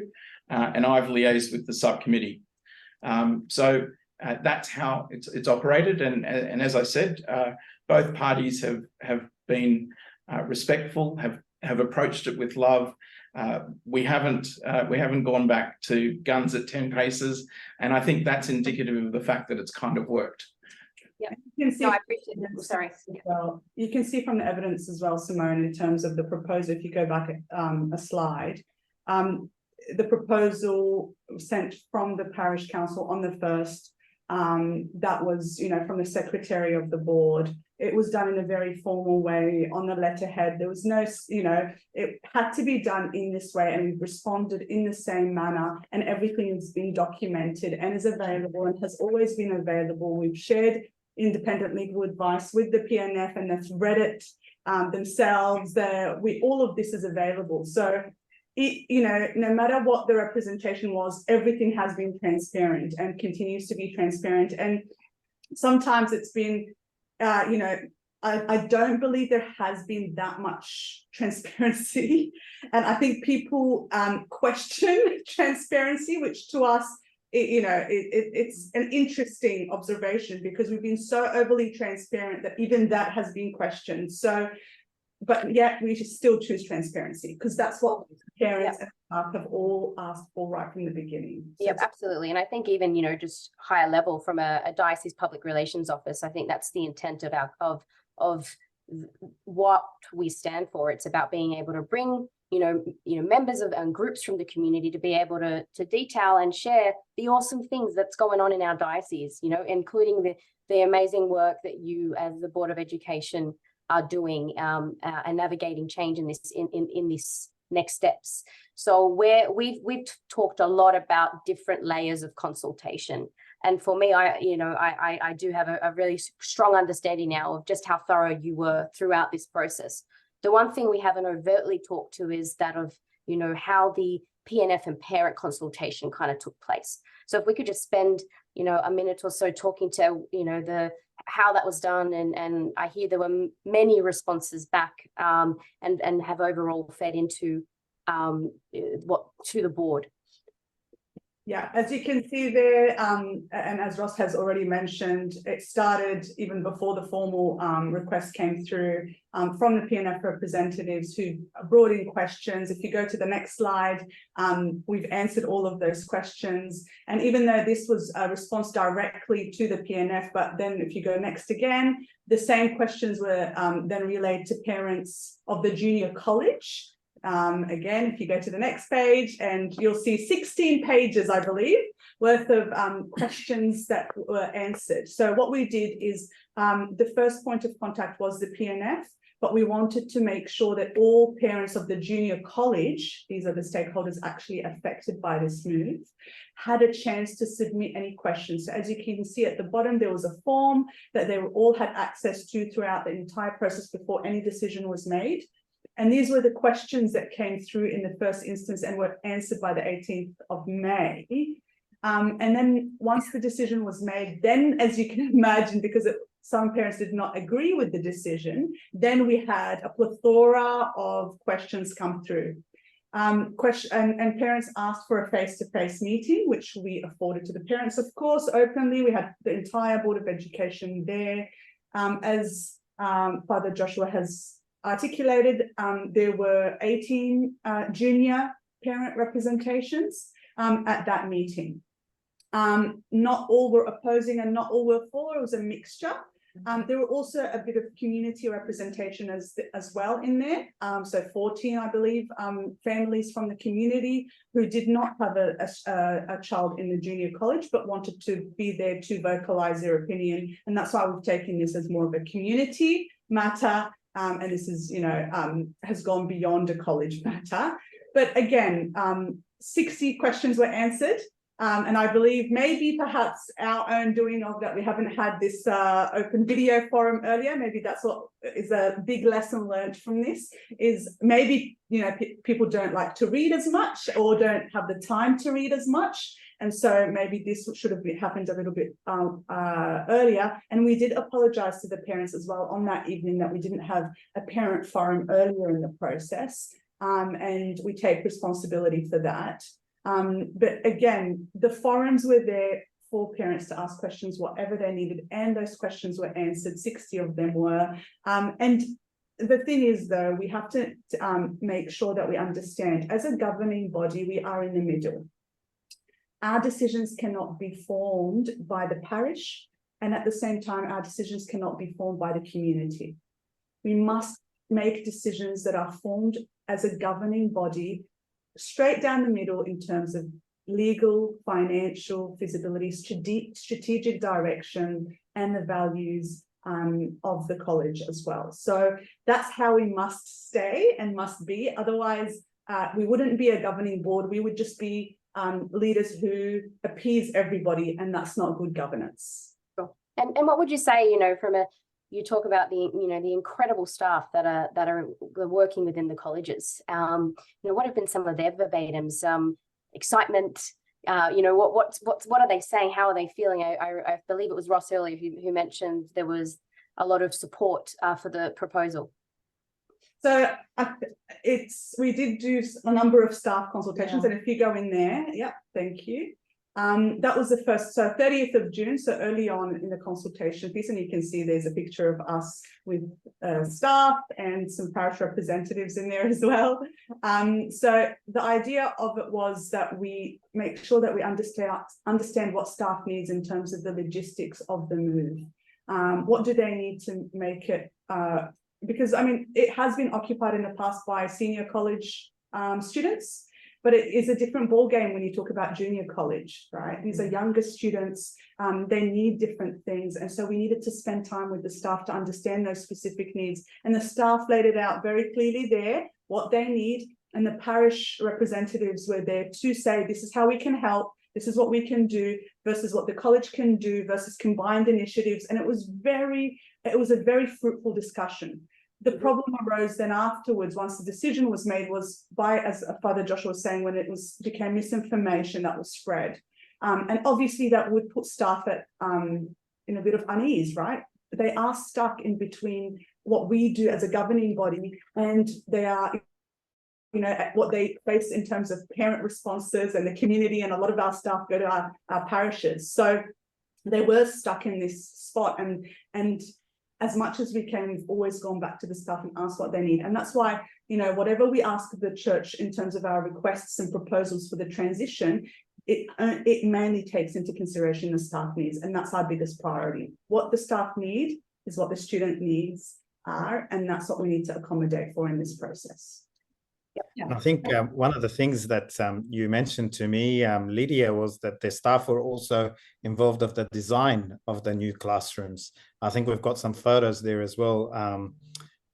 and I've liaised with the subcommittee. So that's how it's operated, and as I said, both parties have been respectful, have approached it with love. We haven't gone back to guns at 10 paces, and I think that's indicative of the fact that it's kind of worked. Yeah, you can see, no, I appreciate that. Sorry. Well, you can see from the evidence as well, Simone, in terms of the proposal. If you go back a slide, the proposal sent from the parish council on the 1st, that was, from the secretary of the board. It was done in a very formal way on the letterhead. There was no, it had to be done in this way, and we've responded in the same manner, and everything has been documented and is available and has always been available. We've shared independent legal advice with the PNF, and they've read it themselves. All of this is available. So, no matter what the representation was, everything has been transparent and continues to be transparent. And sometimes it's been, I don't believe there has been that much transparency. And I think people question transparency, which to us it's an interesting observation, because we've been so overly transparent that even that has been questioned. So, but yet we should still choose transparency, because that's what parents and staff have all asked for right from the beginning. So yep, absolutely. And I think even, just higher level from a diocese public relations office, I think that's the intent of what we stand for. It's about being able to bring members of and groups from the community to be able to detail and share the awesome things that's going on in our diocese, including the amazing work that you as the Board of Education are doing and navigating change in this next steps. So we've talked a lot about different layers of consultation. And for me, I do have a really strong understanding now of just how thorough you were throughout this process. The one thing we haven't overtly talked to is that of, how the PNF and parent consultation kind of took place. So if we could just spend, a minute or so talking to, how that was done. And I hear there were many responses back and have overall fed into to the board. Yeah, as you can see there, and as Ross has already mentioned, it started even before the formal request came through from the PNF representatives who brought in questions. If you go to the next slide, we've answered all of those questions. And even though this was a response directly to the PNF, but then if you go next again, the same questions were then relayed to parents of the junior college. Again, if you go to the next page, and you'll see 16 pages, I believe, worth of questions that were answered. So what we did is the first point of contact was the PNF, but we wanted to make sure that all parents of the junior college, these are the stakeholders actually affected by this move, had a chance to submit any questions. So as you can see at the bottom, there was a form that they all had access to throughout the entire process before any decision was made. And these were the questions that came through in the first instance and were answered by the 18th of May. And then once the decision was made, then, as you can imagine, because some parents did not agree with the decision, then we had a plethora of questions come through. And parents asked for a face-to-face meeting, which we afforded to the parents, of course, openly. We had the entire Board of Education there. As Father Joshua has articulated, there were 18 junior parent representations at that meeting. Not all were opposing and not all were for. It was a mixture. There were also a bit of community representation as well in there. So 14, I believe, families from the community who did not have a child in the junior college, but wanted to be there to vocalize their opinion. And that's why we've taken this as more of a community matter. And this is, has gone beyond a college matter. But again, 60 questions were answered. And I believe maybe perhaps our own doing of that, we haven't had this open video forum earlier. Maybe that's what is a big lesson learned from this, is maybe, people don't like to read as much or don't have the time to read as much. And so maybe this should have happened a little bit earlier. And we did apologize to the parents as well on that evening that we didn't have a parent forum earlier in the process. And we take responsibility for that. But again, the forums were there for parents to ask questions, whatever they needed, and those questions were answered. 60 of them were. And the thing is, though, we have to make sure that we understand, as a governing body, we are in the middle. Our decisions cannot be formed by the parish, and at the same time, our decisions cannot be formed by the community. We must make decisions that are formed as a governing body, straight down the middle in terms of legal, financial, feasibility, strategic direction, and the values of the college as well. So that's how we must stay and must be. Otherwise, we wouldn't be a governing board. We would just be leaders who appease everybody, and that's not good governance. Sure. And what would you say, you talk about the incredible staff that are working within the colleges. What have been some of their verbatims, excitement? What are they saying? How are they feeling? I believe it was Ross earlier who mentioned there was a lot of support for the proposal. So we did do a number of staff consultations, and if you go in there, thank you. That was the first, so 30th of June, so early on in the consultation piece, and you can see there's a picture of us with staff and some parish representatives in there as well. So the idea of it was that we make sure that we understand what staff needs in terms of the logistics of the move. What do they need to make it, because I mean, it has been occupied in the past by senior college students, but it is a different ballgame when you talk about junior college, right? These are younger students, they need different things. And so we needed to spend time with the staff to understand those specific needs. And the staff laid it out very clearly there, what they need. And the parish representatives were there to say, this is how we can help, this is what we can do versus what the college can do versus combined initiatives. And it was a very fruitful discussion. The problem arose then afterwards, once the decision was made, was by, as Father Joshua was saying, when it became misinformation that was spread. And obviously that would put staff at in a bit of unease, right? They are stuck in between what we do as a governing body, and they are, you know, what they face in terms of parent responses and the community, and a lot of our staff go to our parishes. So they were stuck in this spot, and as much as we can, we've always gone back to the staff and asked what they need. And that's why, you know, whatever we ask of the church in terms of our requests and proposals for the transition, it mainly takes into consideration the staff needs. And that's our biggest priority. What the staff need is what the student needs are, and that's what we need to accommodate for in this process. And I think one of the things that you mentioned to me, Lydia, was that the staff were also involved of the design of the new classrooms. I think we've got some photos there as well,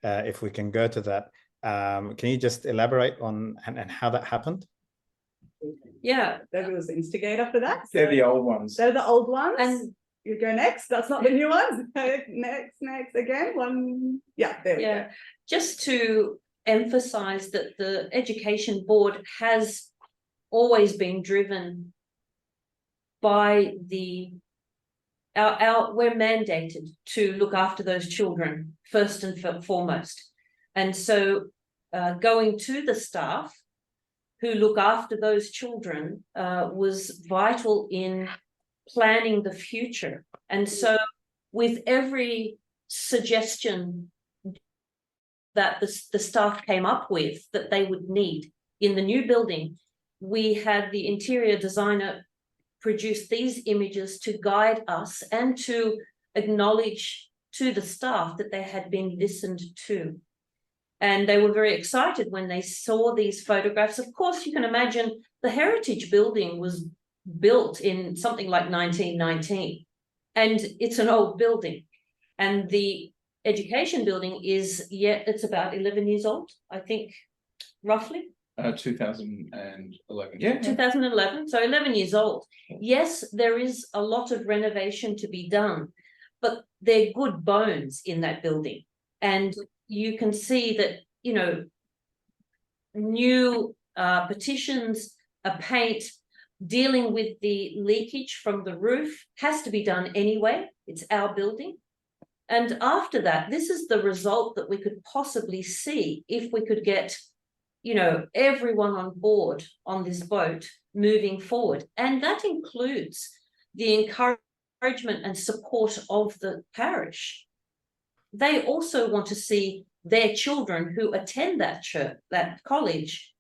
if we can go to that. Can you just elaborate on and how that happened? Yeah. David was the instigator for that. They're the old ones. They're the old ones. And you go next. That's not the new ones. Next again. One. Yeah, there we go. Just to emphasize that the Education Board has always been driven by we're mandated to look after those children first and foremost. And so going to the staff who look after those children was vital in planning the future. And so with every suggestion that the staff came up with that they would need in the new building, we had the interior designer produce these images to guide us and to acknowledge to the staff that they had been listened to. And they were very excited when they saw these photographs. Of course, you can imagine the Heritage Building was built in something like 1919, and it's an old building. And the Education Building is it's about 11 years old, I think, roughly. 2011. Yeah. 2011, so 11 years old. Yes, there is a lot of renovation to be done, but they're good bones in that building. And you can see that, you know, new petitions, a paint, dealing with the leakage from the roof has to be done anyway. It's our building. And after that, this is the result that we could possibly see if we could get, you know, everyone on board on this boat moving forward. And that includes the encouragement and support of the parish. They also want to see their children who attend that church, that college,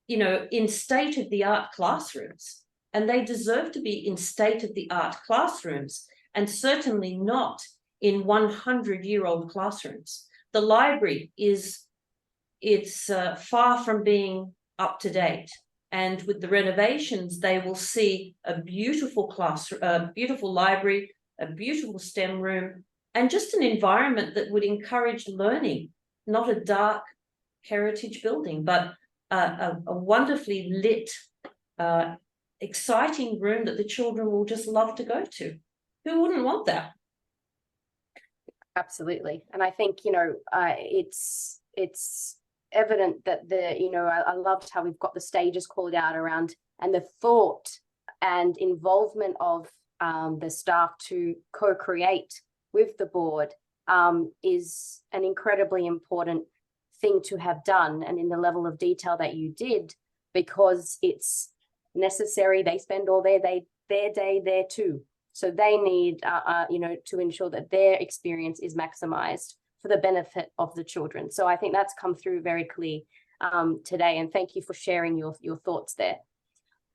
you know, in state-of-the-art classrooms. And they deserve to be in state-of-the-art classrooms, and certainly not in 100-year-old classrooms. The library it's far from being up to date. And with the renovations, they will see a beautiful beautiful library, a beautiful STEM room, and just an environment that would encourage learning, not a dark heritage building, but a wonderfully lit, exciting room that the children will just love to go to. Who wouldn't want that? Absolutely. And I think, you know, it's evident that I loved how we've got the stages called out around, and the thought and involvement of the staff to co-create with the board is an incredibly important thing to have done, and in the level of detail that you did, because it's necessary. They spend all their day there too. So they need, you know, to ensure that their experience is maximized for the benefit of the children. So I think that's come through very clear today. And thank you for sharing your thoughts there.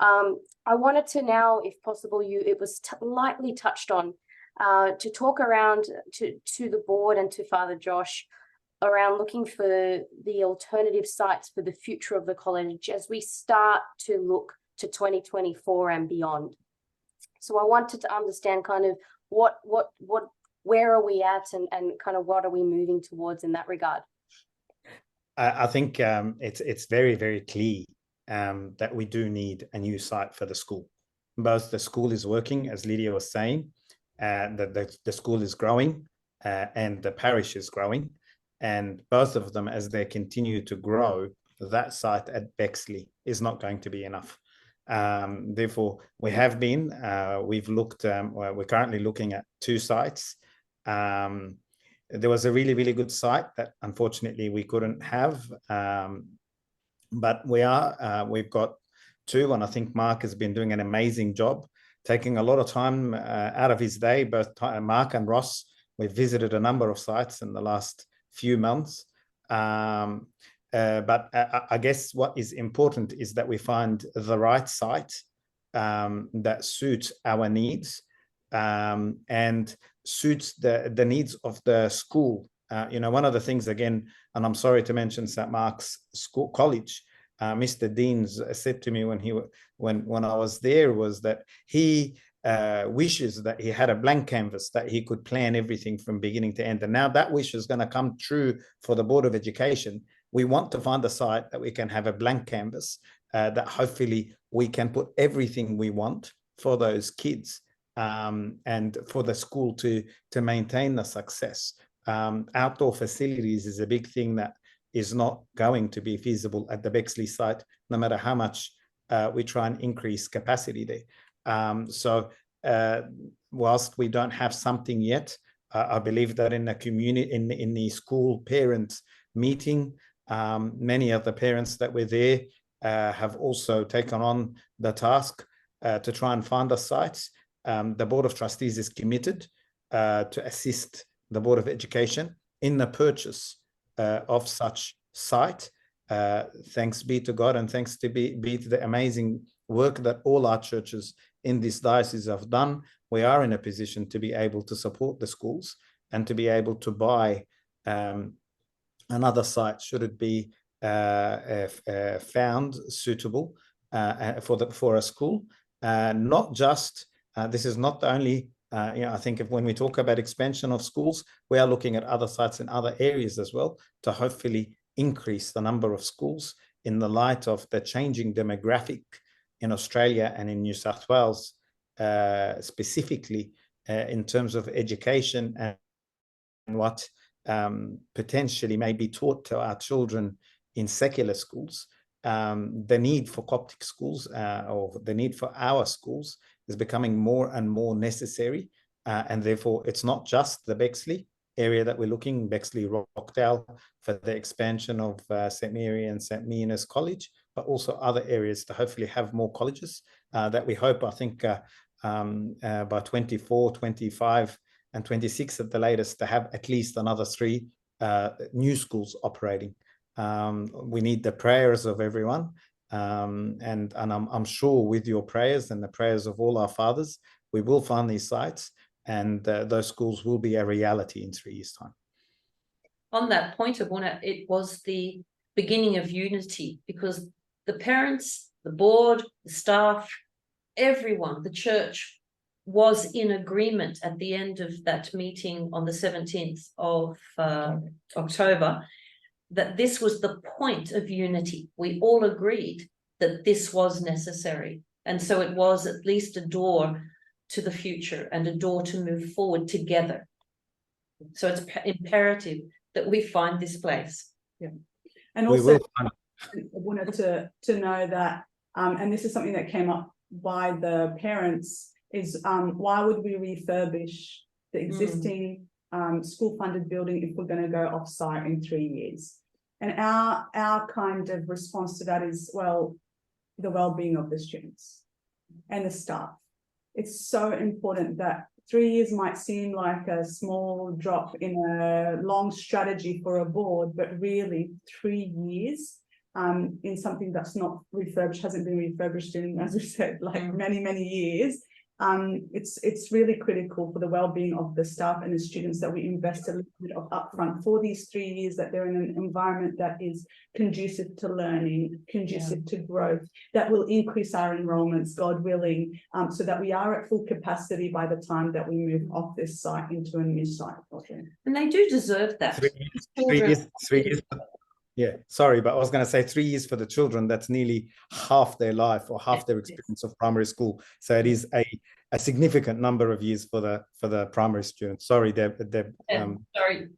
I wanted to now, if possible, it was lightly touched on, to talk around to the board and to Father Josh around looking for the alternative sites for the future of the college as we start to look to 2024 and beyond. So I wanted to understand kind of where are we at and kind of what are we moving towards in that regard? I think it's very, very clear that we do need a new site for the school. Both the school is working, as Lydia was saying, that the school is growing and the parish is growing. And both of them, as they continue to grow, that site at Bexley is not going to be enough. Therefore, we've looked, we're currently looking at 2 sites. There was a really, really good site that unfortunately we couldn't have, but we've got 2, and I think Mark has been doing an amazing job, taking a lot of time out of his day. Both Mark and Ross, we've visited a number of sites in the last few months. But I guess what is important is that we find the right site that suits our needs and suits the needs of the school. You know, one of the things, again, and I'm sorry to mention St. Mark's School College, Mr. Deans said to me when I was there, was that he wishes that he had a blank canvas, that he could plan everything from beginning to end. And now that wish is going to come true for the Board of Education. We want to find a site that we can have a blank canvas, that hopefully we can put everything we want for those kids and for the school to maintain the success. Outdoor facilities is a big thing that is not going to be feasible at the Bexley site, no matter how much we try and increase capacity there. So whilst we don't have something yet, I believe that in the community, in the school parent meeting, many of the parents that were there have also taken on the task to try and find us sites. The Board of Trustees is committed to assist the Board of Education in the purchase of such site. Thanks be to God, and thanks to be to the amazing work that all our churches in this diocese have done. We are in a position to be able to support the schools and to be able to buy another site should it be found suitable for a school. Not just this is not the only. You know, I think when we talk about expansion of schools, we are looking at other sites in other areas as well to hopefully increase the number of schools in the light of the changing demographic in Australia and in New South Wales, specifically in terms of education and what potentially may be taught to our children in secular schools. The need for Coptic schools or the need for our schools is becoming more and more necessary. And therefore, it's not just the Bexley area that we're looking, Bexley Rockdale, for the expansion of St. Mary and St. Mina's College, but also other areas to hopefully have more colleges that we hope, I think, by 24, 25 and 26 at the latest, to have at least another 3 new schools operating. We need the prayers of everyone. And I'm sure with your prayers and the prayers of all our fathers, we will find these sites, and those schools will be a reality in 3 years' time. On that point, it was the beginning of unity, because the parents, the board, the staff, everyone, the church was in agreement at the end of that meeting on the 17th of October, that this was the point of unity. We all agreed that this was necessary. And so it was at least a door to the future and a door to move forward together. So it's imperative that we find this place. Yeah. And also, I wanted to know that, and this is something that came up by the parents, is why would we refurbish the existing school-funded building if we're going to go off-site in 3 years? And our kind of response to that is, well, the well-being of the students and the staff. It's so important that 3 years might seem like a small drop in a long strategy for a board, but really 3 years in something that's not refurbished, hasn't been refurbished in, as we said, like many years. It's really critical for the well-being of the staff and the students that we invest a little bit of upfront for these 3 years, that they're in an environment that is conducive to learning, conducive to growth, that will increase our enrollments, God willing, so that we are at full capacity by the time that we move off this site into a new site. And they do deserve that. 3 years. Yeah, sorry, but I was going to say 3 years for the children. That's nearly half their life or half their experience of primary school. So it is a significant number of years for the primary students. Sorry, Deb. Sorry,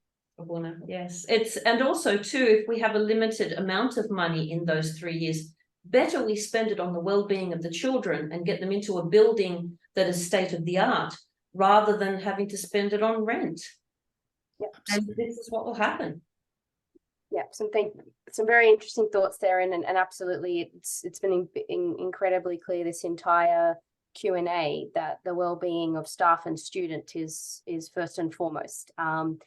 yes. And also too, if we have a limited amount of money in those 3 years, better we spend it on the well-being of the children and get them into a building that is state of the art, rather than having to spend it on rent. Yeah, and this is what will happen. Yeah, some very interesting thoughts there, and absolutely, it's been incredibly clear this entire Q&A that the well-being of staff and student is first and foremost, and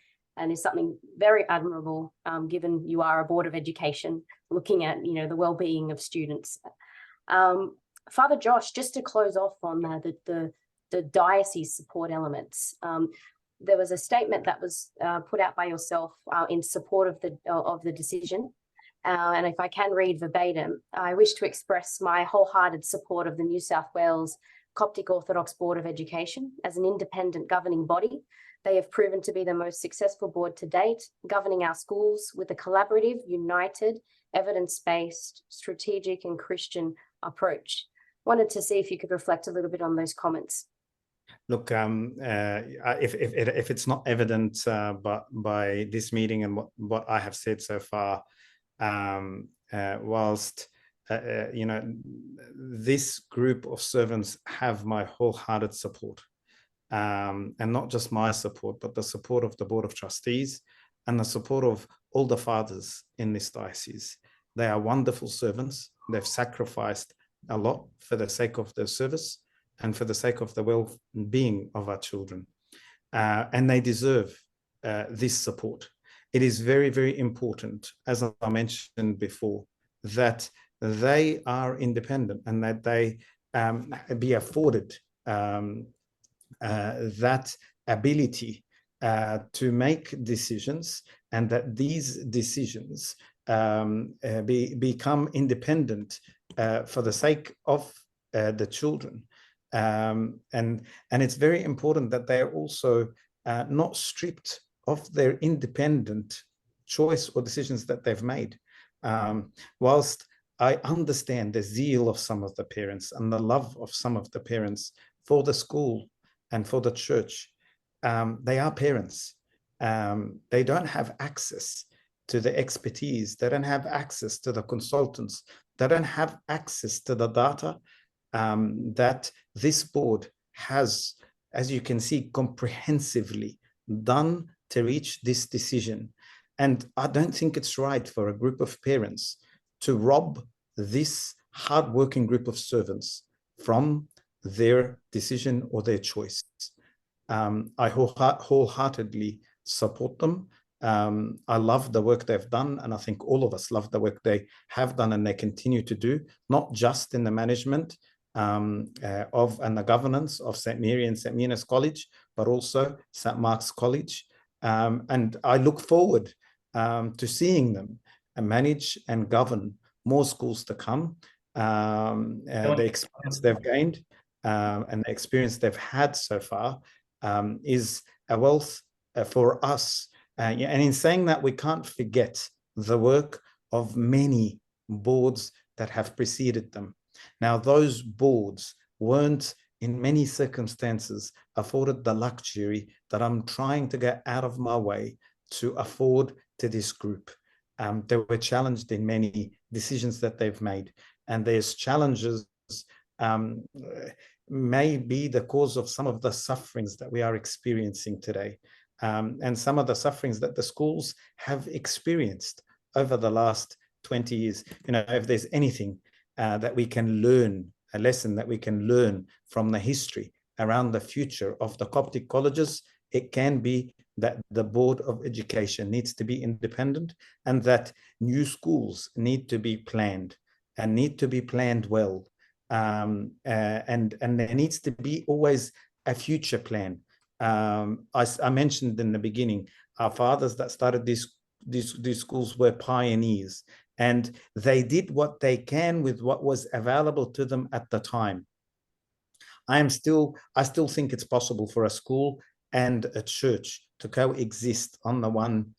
is something very admirable, given you are a Board of Education looking at the well-being of students. Father Josh, just to close off on the diocese support elements. There was a statement that was put out by yourself in support of the decision. And if I can read verbatim, I wish to express my wholehearted support of the New South Wales Coptic Orthodox Board of Education as an independent governing body. They have proven to be the most successful board to date, governing our schools with a collaborative, united, evidence-based, strategic and Christian approach. Wanted to see if you could reflect a little bit on those comments. Look, if it's not evident but by this meeting and what I have said so far, whilst this group of servants have my wholehearted support, and not just my support, but the support of the Board of Trustees and the support of all the fathers in this diocese. They are wonderful servants. They've sacrificed a lot for the sake of their service and for the sake of the well-being of our children. And they deserve this support. It is very, very important, as I mentioned before, that they are independent and that they be afforded that ability to make decisions, and that these decisions become independent for the sake of the children. And it's very important that they are also not stripped of their independent choice or decisions that they've made. Whilst I understand the zeal of some of the parents and the love of some of the parents for the school and for the church, they are parents. They don't have access to the expertise. They don't have access to the consultants. They don't have access to the data that this board has, as you can see, comprehensively done to reach this decision. And I don't think it's right for a group of parents to rob this hardworking group of servants from their decision or their choice. I wholeheartedly support them. I love the work they've done, and I think all of us love the work they have done and they continue to do, not just in the management and the governance of St. Mary and St. Mina's College, but also St. Mark's College. And I look forward to seeing them manage and govern more schools to come. The experience they've gained and the experience they've had so far is a wealth for us. And in saying that, we can't forget the work of many boards that have preceded them. Now, those boards weren't, in many circumstances, afforded the luxury that I'm trying to get out of my way to afford to this group. They were challenged in many decisions that they've made, and those challenges may be the cause of some of the sufferings that we are experiencing today, and some of the sufferings that the schools have experienced over the last 20 years. If there's anything that we can learn, a lesson that we can learn from the history around the future of the Coptic colleges, it can be that the Board of Education needs to be independent, and that new schools need to be planned and need to be planned well. And there needs to be always a future plan. I mentioned in the beginning, our fathers that started these schools were pioneers, and they did what they can with what was available to them at the time. I still think it's possible for a school and a church to coexist on the one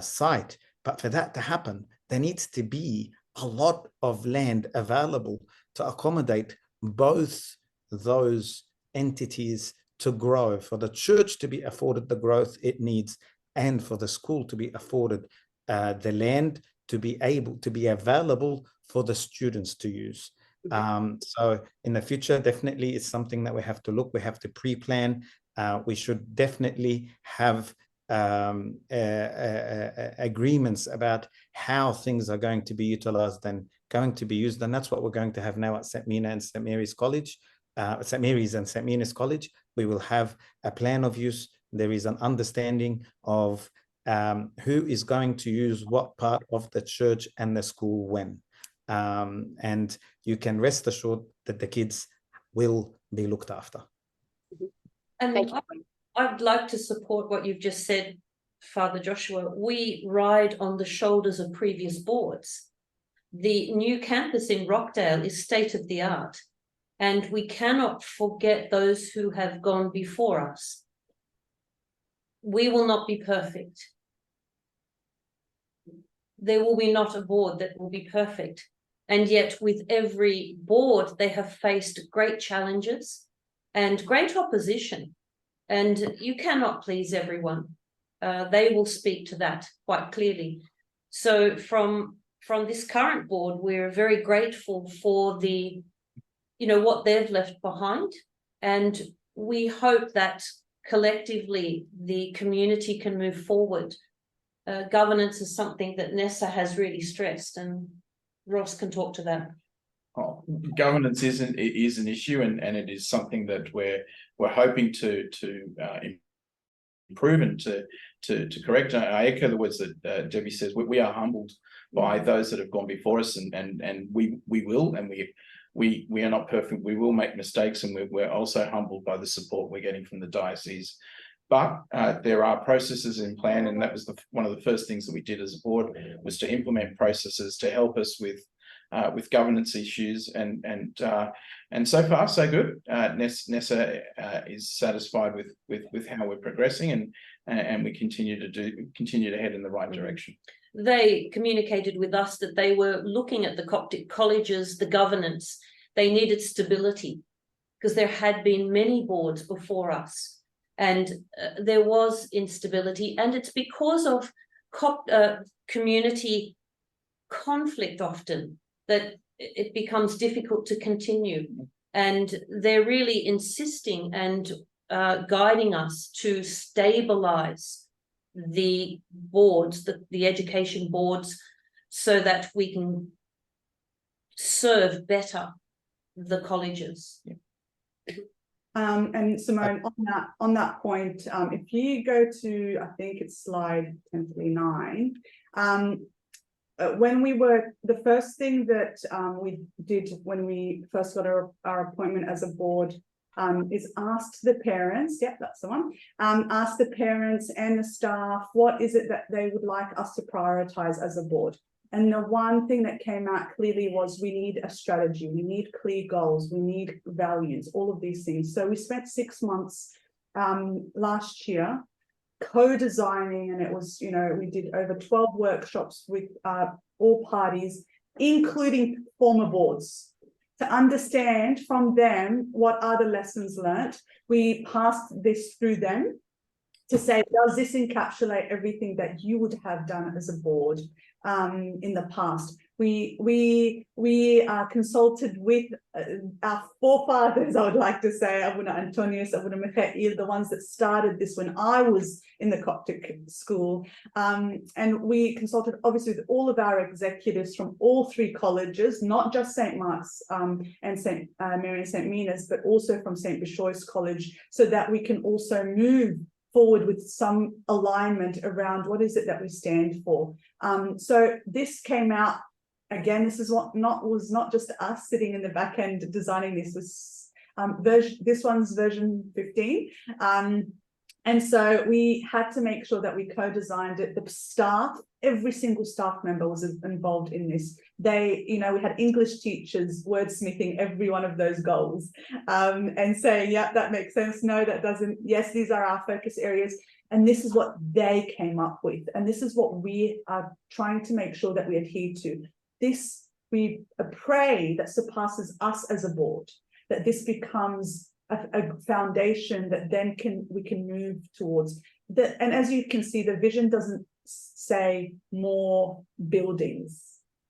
site, but for that to happen, there needs to be a lot of land available to accommodate both those entities to grow, for the church to be afforded the growth it needs, and for the school to be afforded the land to be able to be available for the students to use. So in the future, definitely it's something that we have to look, we have to pre-plan. We should definitely have agreements about how things are going to be utilized and going to be used. And that's what we're going to have now at St. Mina and St. Mary's College, St. Mary's and St. Mina's College. We will have a plan of use. There is an understanding of who is going to use what part of the church and the school when. And you can rest assured that the kids will be looked after. And I'd like to support what you've just said, Father Joshua. We ride on the shoulders of previous boards. The new campus in Rockdale is state of the art, and we cannot forget those who have gone before us. We will not be perfect. There will be not a board that will be perfect. And yet with every board, they have faced great challenges and great opposition. And you cannot please everyone. They will speak to that quite clearly. So from this current board, we're very grateful for the, what they've left behind. And we hope that collectively the community can move forward. Governance is something that Nessa has really stressed, and Ross can talk to that. Oh, governance is an issue, and it is something that we're hoping to improve and to correct. I echo the words that Debbie says. We are humbled by those that have gone before us, and we will, and we are not perfect. We will make mistakes, and we're also humbled by the support we're getting from the diocese. But there are processes in plan, and that was one of the first things that we did as a board, was to implement processes to help us with governance issues, and so far so good. Nessa is satisfied with how we're progressing, and we continue to head in the right direction. They communicated with us that they were looking at the Coptic colleges, the governance. They needed stability because there had been many boards before us. And there was instability, and it's because of community conflict often that it becomes difficult to continue. And they're really insisting and guiding us to stabilize the boards, the education boards, so that we can serve better the colleges. Yeah. And Simone, on that point, if you go to, I think it's slide 1039, when the first thing that we did when we first got our appointment as a board is asked the parents, yep, that's the one, asked the parents and the staff, what is it that they would like us to prioritize as a board? And the one thing that came out clearly was we need a strategy, we need clear goals, we need values, all of these things. So we spent 6 months last year co-designing, and it was, we did over 12 workshops with all parties, including former boards, to understand from them what are the lessons learnt. We passed this through them to say, does this encapsulate everything that you would have done as a board in the past? We consulted with our forefathers, I would like to say, Abuna Antonius, Abuna Michael, the ones that started this when I was in the Coptic school. And we consulted obviously with all of our executives from all three colleges, not just St. Mark's and St. Mary and St. Mina's, but also from St. Bishoy's College, so that we can also move forward with some alignment around what is it that we stand for. So this came out. Again, this is was not just us sitting in the back end designing this. Was this one's version 15, and so we had to make sure that we co-designed it. The staff, every single staff member was involved in this. They, we had English teachers wordsmithing every one of those goals, and saying, "Yeah, that makes sense. No, that doesn't. Yes, these are our focus areas." And this is what they came up with, and this is what we are trying to make sure that we adhere to. This, we pray that surpasses us as a board, that this becomes a foundation that then we can move towards. And as you can see, the vision doesn't say more buildings.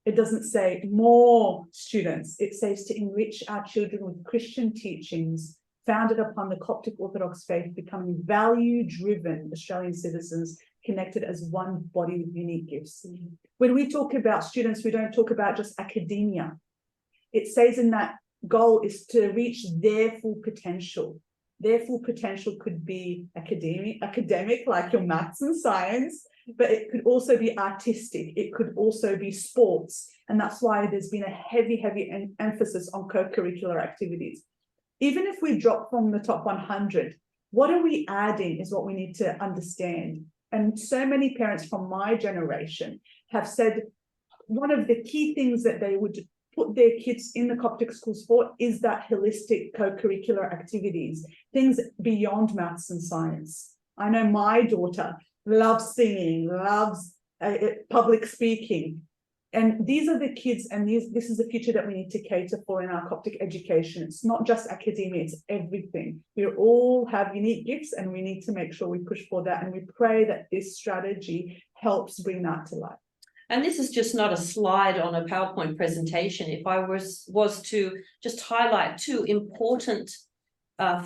It doesn't say more students. It says to enrich our children with Christian teachings founded upon the Coptic Orthodox faith, becoming value-driven Australian citizens connected as one body with unique gifts. When we talk about students, we don't talk about just academia. It says in that goal is to reach their full potential. Their full potential could be academic, like your maths and science, but it could also be artistic. It could also be sports. And that's why there's been a heavy emphasis on co-curricular activities. Even if we drop from the top 100, what are we adding is what we need to understand. And so many parents from my generation have said one of the key things that they would put their kids in the Coptic schools for is that holistic co-curricular activities, things beyond maths and science. I know my daughter loves singing, loves public speaking. And these are the kids, and this is the future that we need to cater for in our Coptic education. It's not just academia, it's everything. We all have unique gifts, and we need to make sure we push for that. And we pray that this strategy helps bring that to life. And this is just not a slide on a PowerPoint presentation. If I was to just highlight two important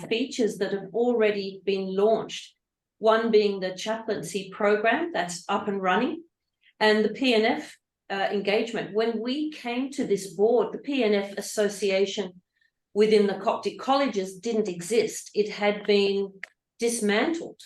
features that have already been launched, one being the chaplaincy program that's up and running, and the PNF engagement. When we came to this board, the PNF association within the Coptic colleges didn't exist. It had been dismantled.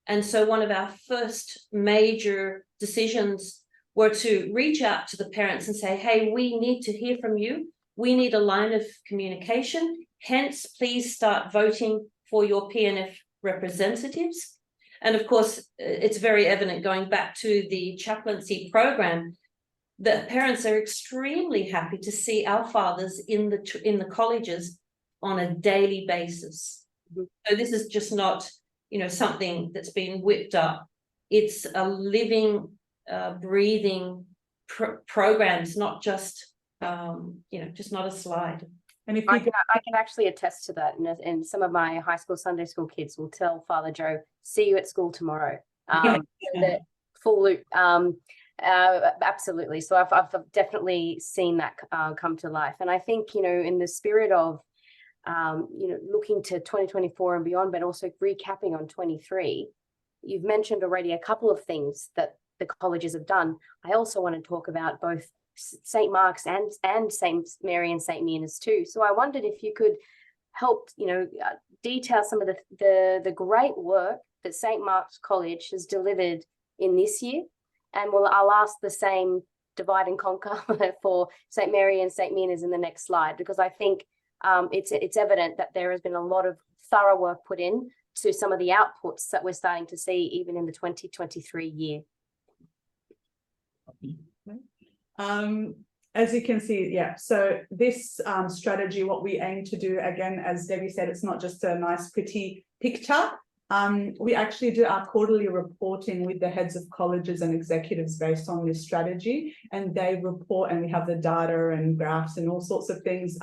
And so one of our first major decisions were to reach out to the parents and say, hey, we need to hear from you. We need a line of communication. Hence, please start voting for your PNF representatives. And of course, it's very evident going back to the chaplaincy program that parents are extremely happy to see our fathers in the colleges on a daily basis. So this is just not, something that's been whipped up. It's a living, breathing program. It's not just, just not a slide. And if I can actually attest to that. And some of my high school Sunday school kids will tell Father Joe, see you at school tomorrow. The full loop. Absolutely. So I've definitely seen that come to life. And I think, in the spirit of, looking to 2024 and beyond, but also recapping on 23, you've mentioned already a couple of things that the colleges have done. I also want to talk about both St. Mark's and St. Mary and St. Mina's too. So I wondered if you could help, detail some of the great work that St. Mark's College has delivered in this year. And I'll ask the same divide and conquer for St. Mary and St. Mina's in the next slide, because I think it's evident that there has been a lot of thorough work put in to some of the outputs that we're starting to see even in the 2023 year. As you can see, yeah, so this strategy, what we aim to do, again, as Debbie said, it's not just a nice, pretty picture. We actually do our quarterly reporting with the heads of colleges and executives based on this strategy, and they report, and we have the data and graphs and all sorts of things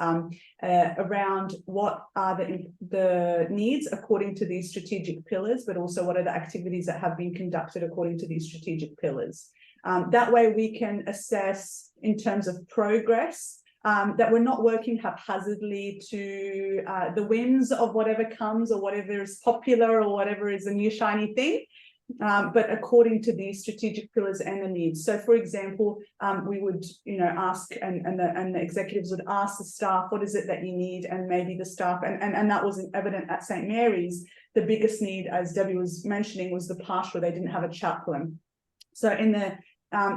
around what are the needs according to these strategic pillars, but also what are the activities that have been conducted according to these strategic pillars. That way we can assess in terms of progress, that we're not working haphazardly to the whims of whatever comes or whatever is popular or whatever is a new shiny thing, but according to these strategic pillars and the needs. So, for example, we would, ask and the executives would ask the staff, what is it that you need? And maybe the staff, and that wasn't evident at St. Mary's. The biggest need, as Debbie was mentioning, was the pastoral. They didn't have a chaplain. So in the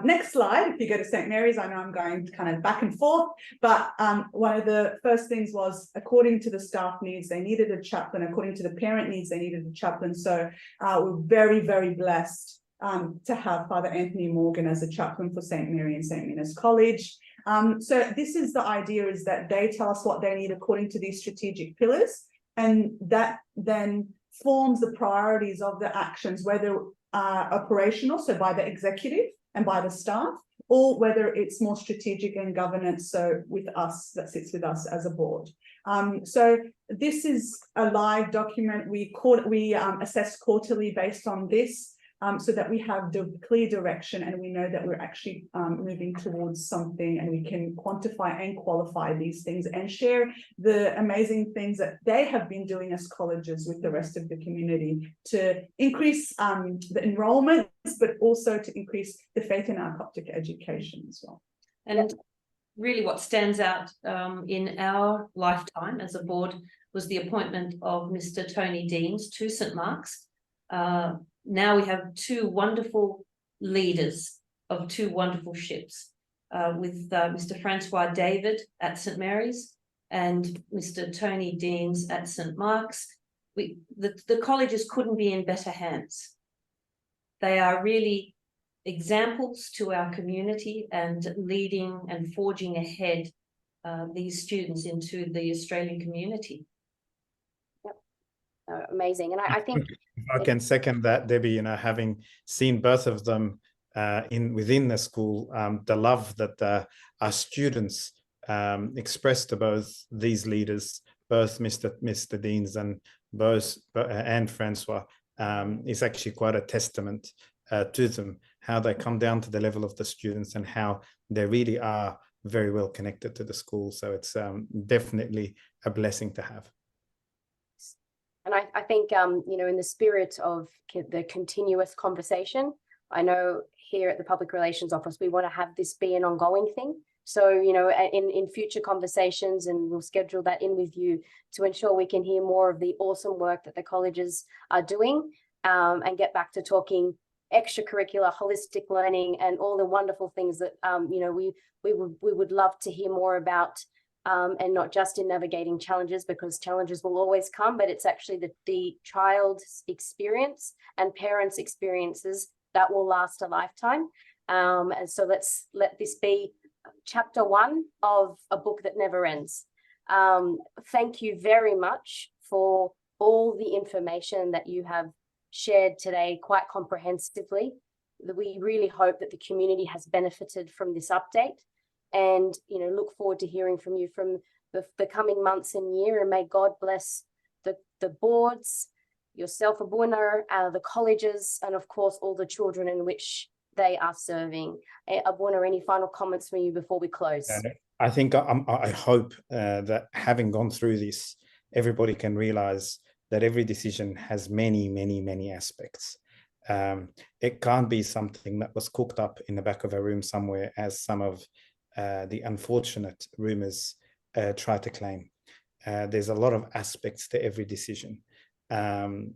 next slide, if you go to St. Mary's, I know I'm going kind of back and forth, but one of the first things was, according to the staff needs, they needed a chaplain. According to the parent needs, they needed a chaplain. So we're very, very blessed to have Father Anthony Morgan as a chaplain for St. Mary and St. Mina's College. So this is the idea, is that they tell us what they need according to these strategic pillars, and that then forms the priorities of the actions, whether operational, so by the executive and by the staff, or whether it's more strategic and governance, so with us, that sits with us as a board. So this is a live document. We assess quarterly based on this, so that we have the clear direction and we know that we're actually moving towards something, and we can quantify and qualify these things and share the amazing things that they have been doing as colleges with the rest of the community to increase the enrollments, but also to increase the faith in our Coptic education as well. And really what stands out in our lifetime as a board was the appointment of Mr. Tony Deans to St. Mark's. Now we have two wonderful leaders of two wonderful ships, with Mr. Francois David at St. Mary's and Mr. Tony Deans at St. Mark's. The colleges couldn't be in better hands. They are really examples to our community and leading and forging ahead these students into the Australian community. Amazing. And I think if I can second that, Debbie, having seen both of them within the school, the love that our students express to both these leaders, both Mr. Deans and Francois, is actually quite a testament to them, how they come down to the level of the students and how they really are very well connected to the school. So it's definitely a blessing to have. And I think, in the spirit of the continuous conversation, I know here at the Public Relations Office, we want to have this be an ongoing thing. So, in future conversations, and we'll schedule that in with you to ensure we can hear more of the awesome work that the colleges are doing, and get back to talking extracurricular, holistic learning, and all the wonderful things that, we would love to hear more about. And not just in navigating challenges, because challenges will always come, but it's actually the child's experience and parents' experiences that will last a lifetime. And so let's let this be chapter 1 of a book that never ends. Thank you very much for all the information that you have shared today, quite comprehensively. We really hope that the community has benefited from this update. And look forward to hearing from you from the coming months and year, and may God bless the boards, yourself, Abuna, the colleges, and of course all the children in which they are serving. Abuna, any final comments from you before we close? I think I hope that having gone through this, everybody can realize that every decision has many, many, many aspects. It can't be something that was cooked up in the back of a room somewhere, as some of the unfortunate rumors try to claim. There's a lot of aspects to every decision, and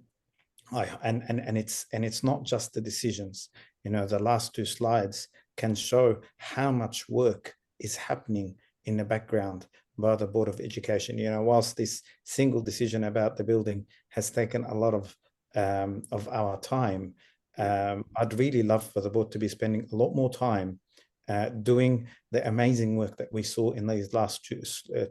it's not just the decisions. The last 2 slides can show how much work is happening in the background by the Board of Education. Whilst this single decision about the building has taken a lot of our time, I'd really love for the board to be spending a lot more time doing the amazing work that we saw in these last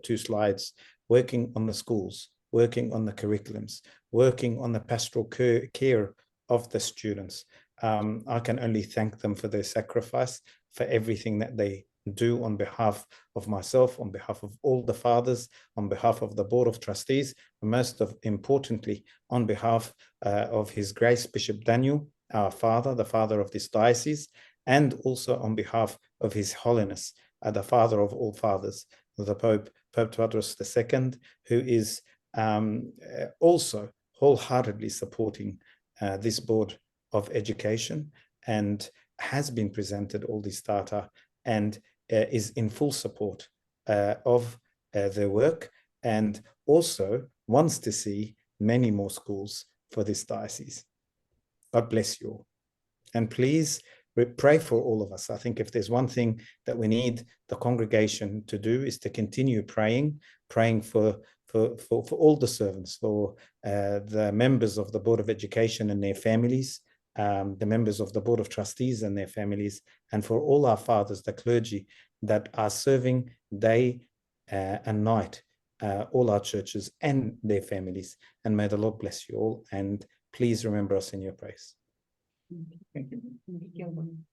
two slides, working on the schools, working on the curriculums, working on the pastoral care of the students. I can only thank them for their sacrifice, for everything that they do on behalf of myself, on behalf of all the fathers, on behalf of the Board of Trustees, and most importantly, on behalf of His Grace Bishop Daniel, our father, the father of this diocese, and also on behalf of His Holiness, the Father of all Fathers, the Pope Tawadros II, who is also wholeheartedly supporting this Board of Education and has been presented all this data and is in full support of their work, and also wants to see many more schools for this diocese. God bless you all. And please pray for all of us. I think if there's one thing that we need the congregation to do is to continue praying for all the servants, for the members of the Board of Education and their families, the members of the Board of Trustees and their families, and for all our fathers, the clergy that are serving day and night, all our churches and their families. And may the Lord bless you all. And please remember us in your prayers. Thank you.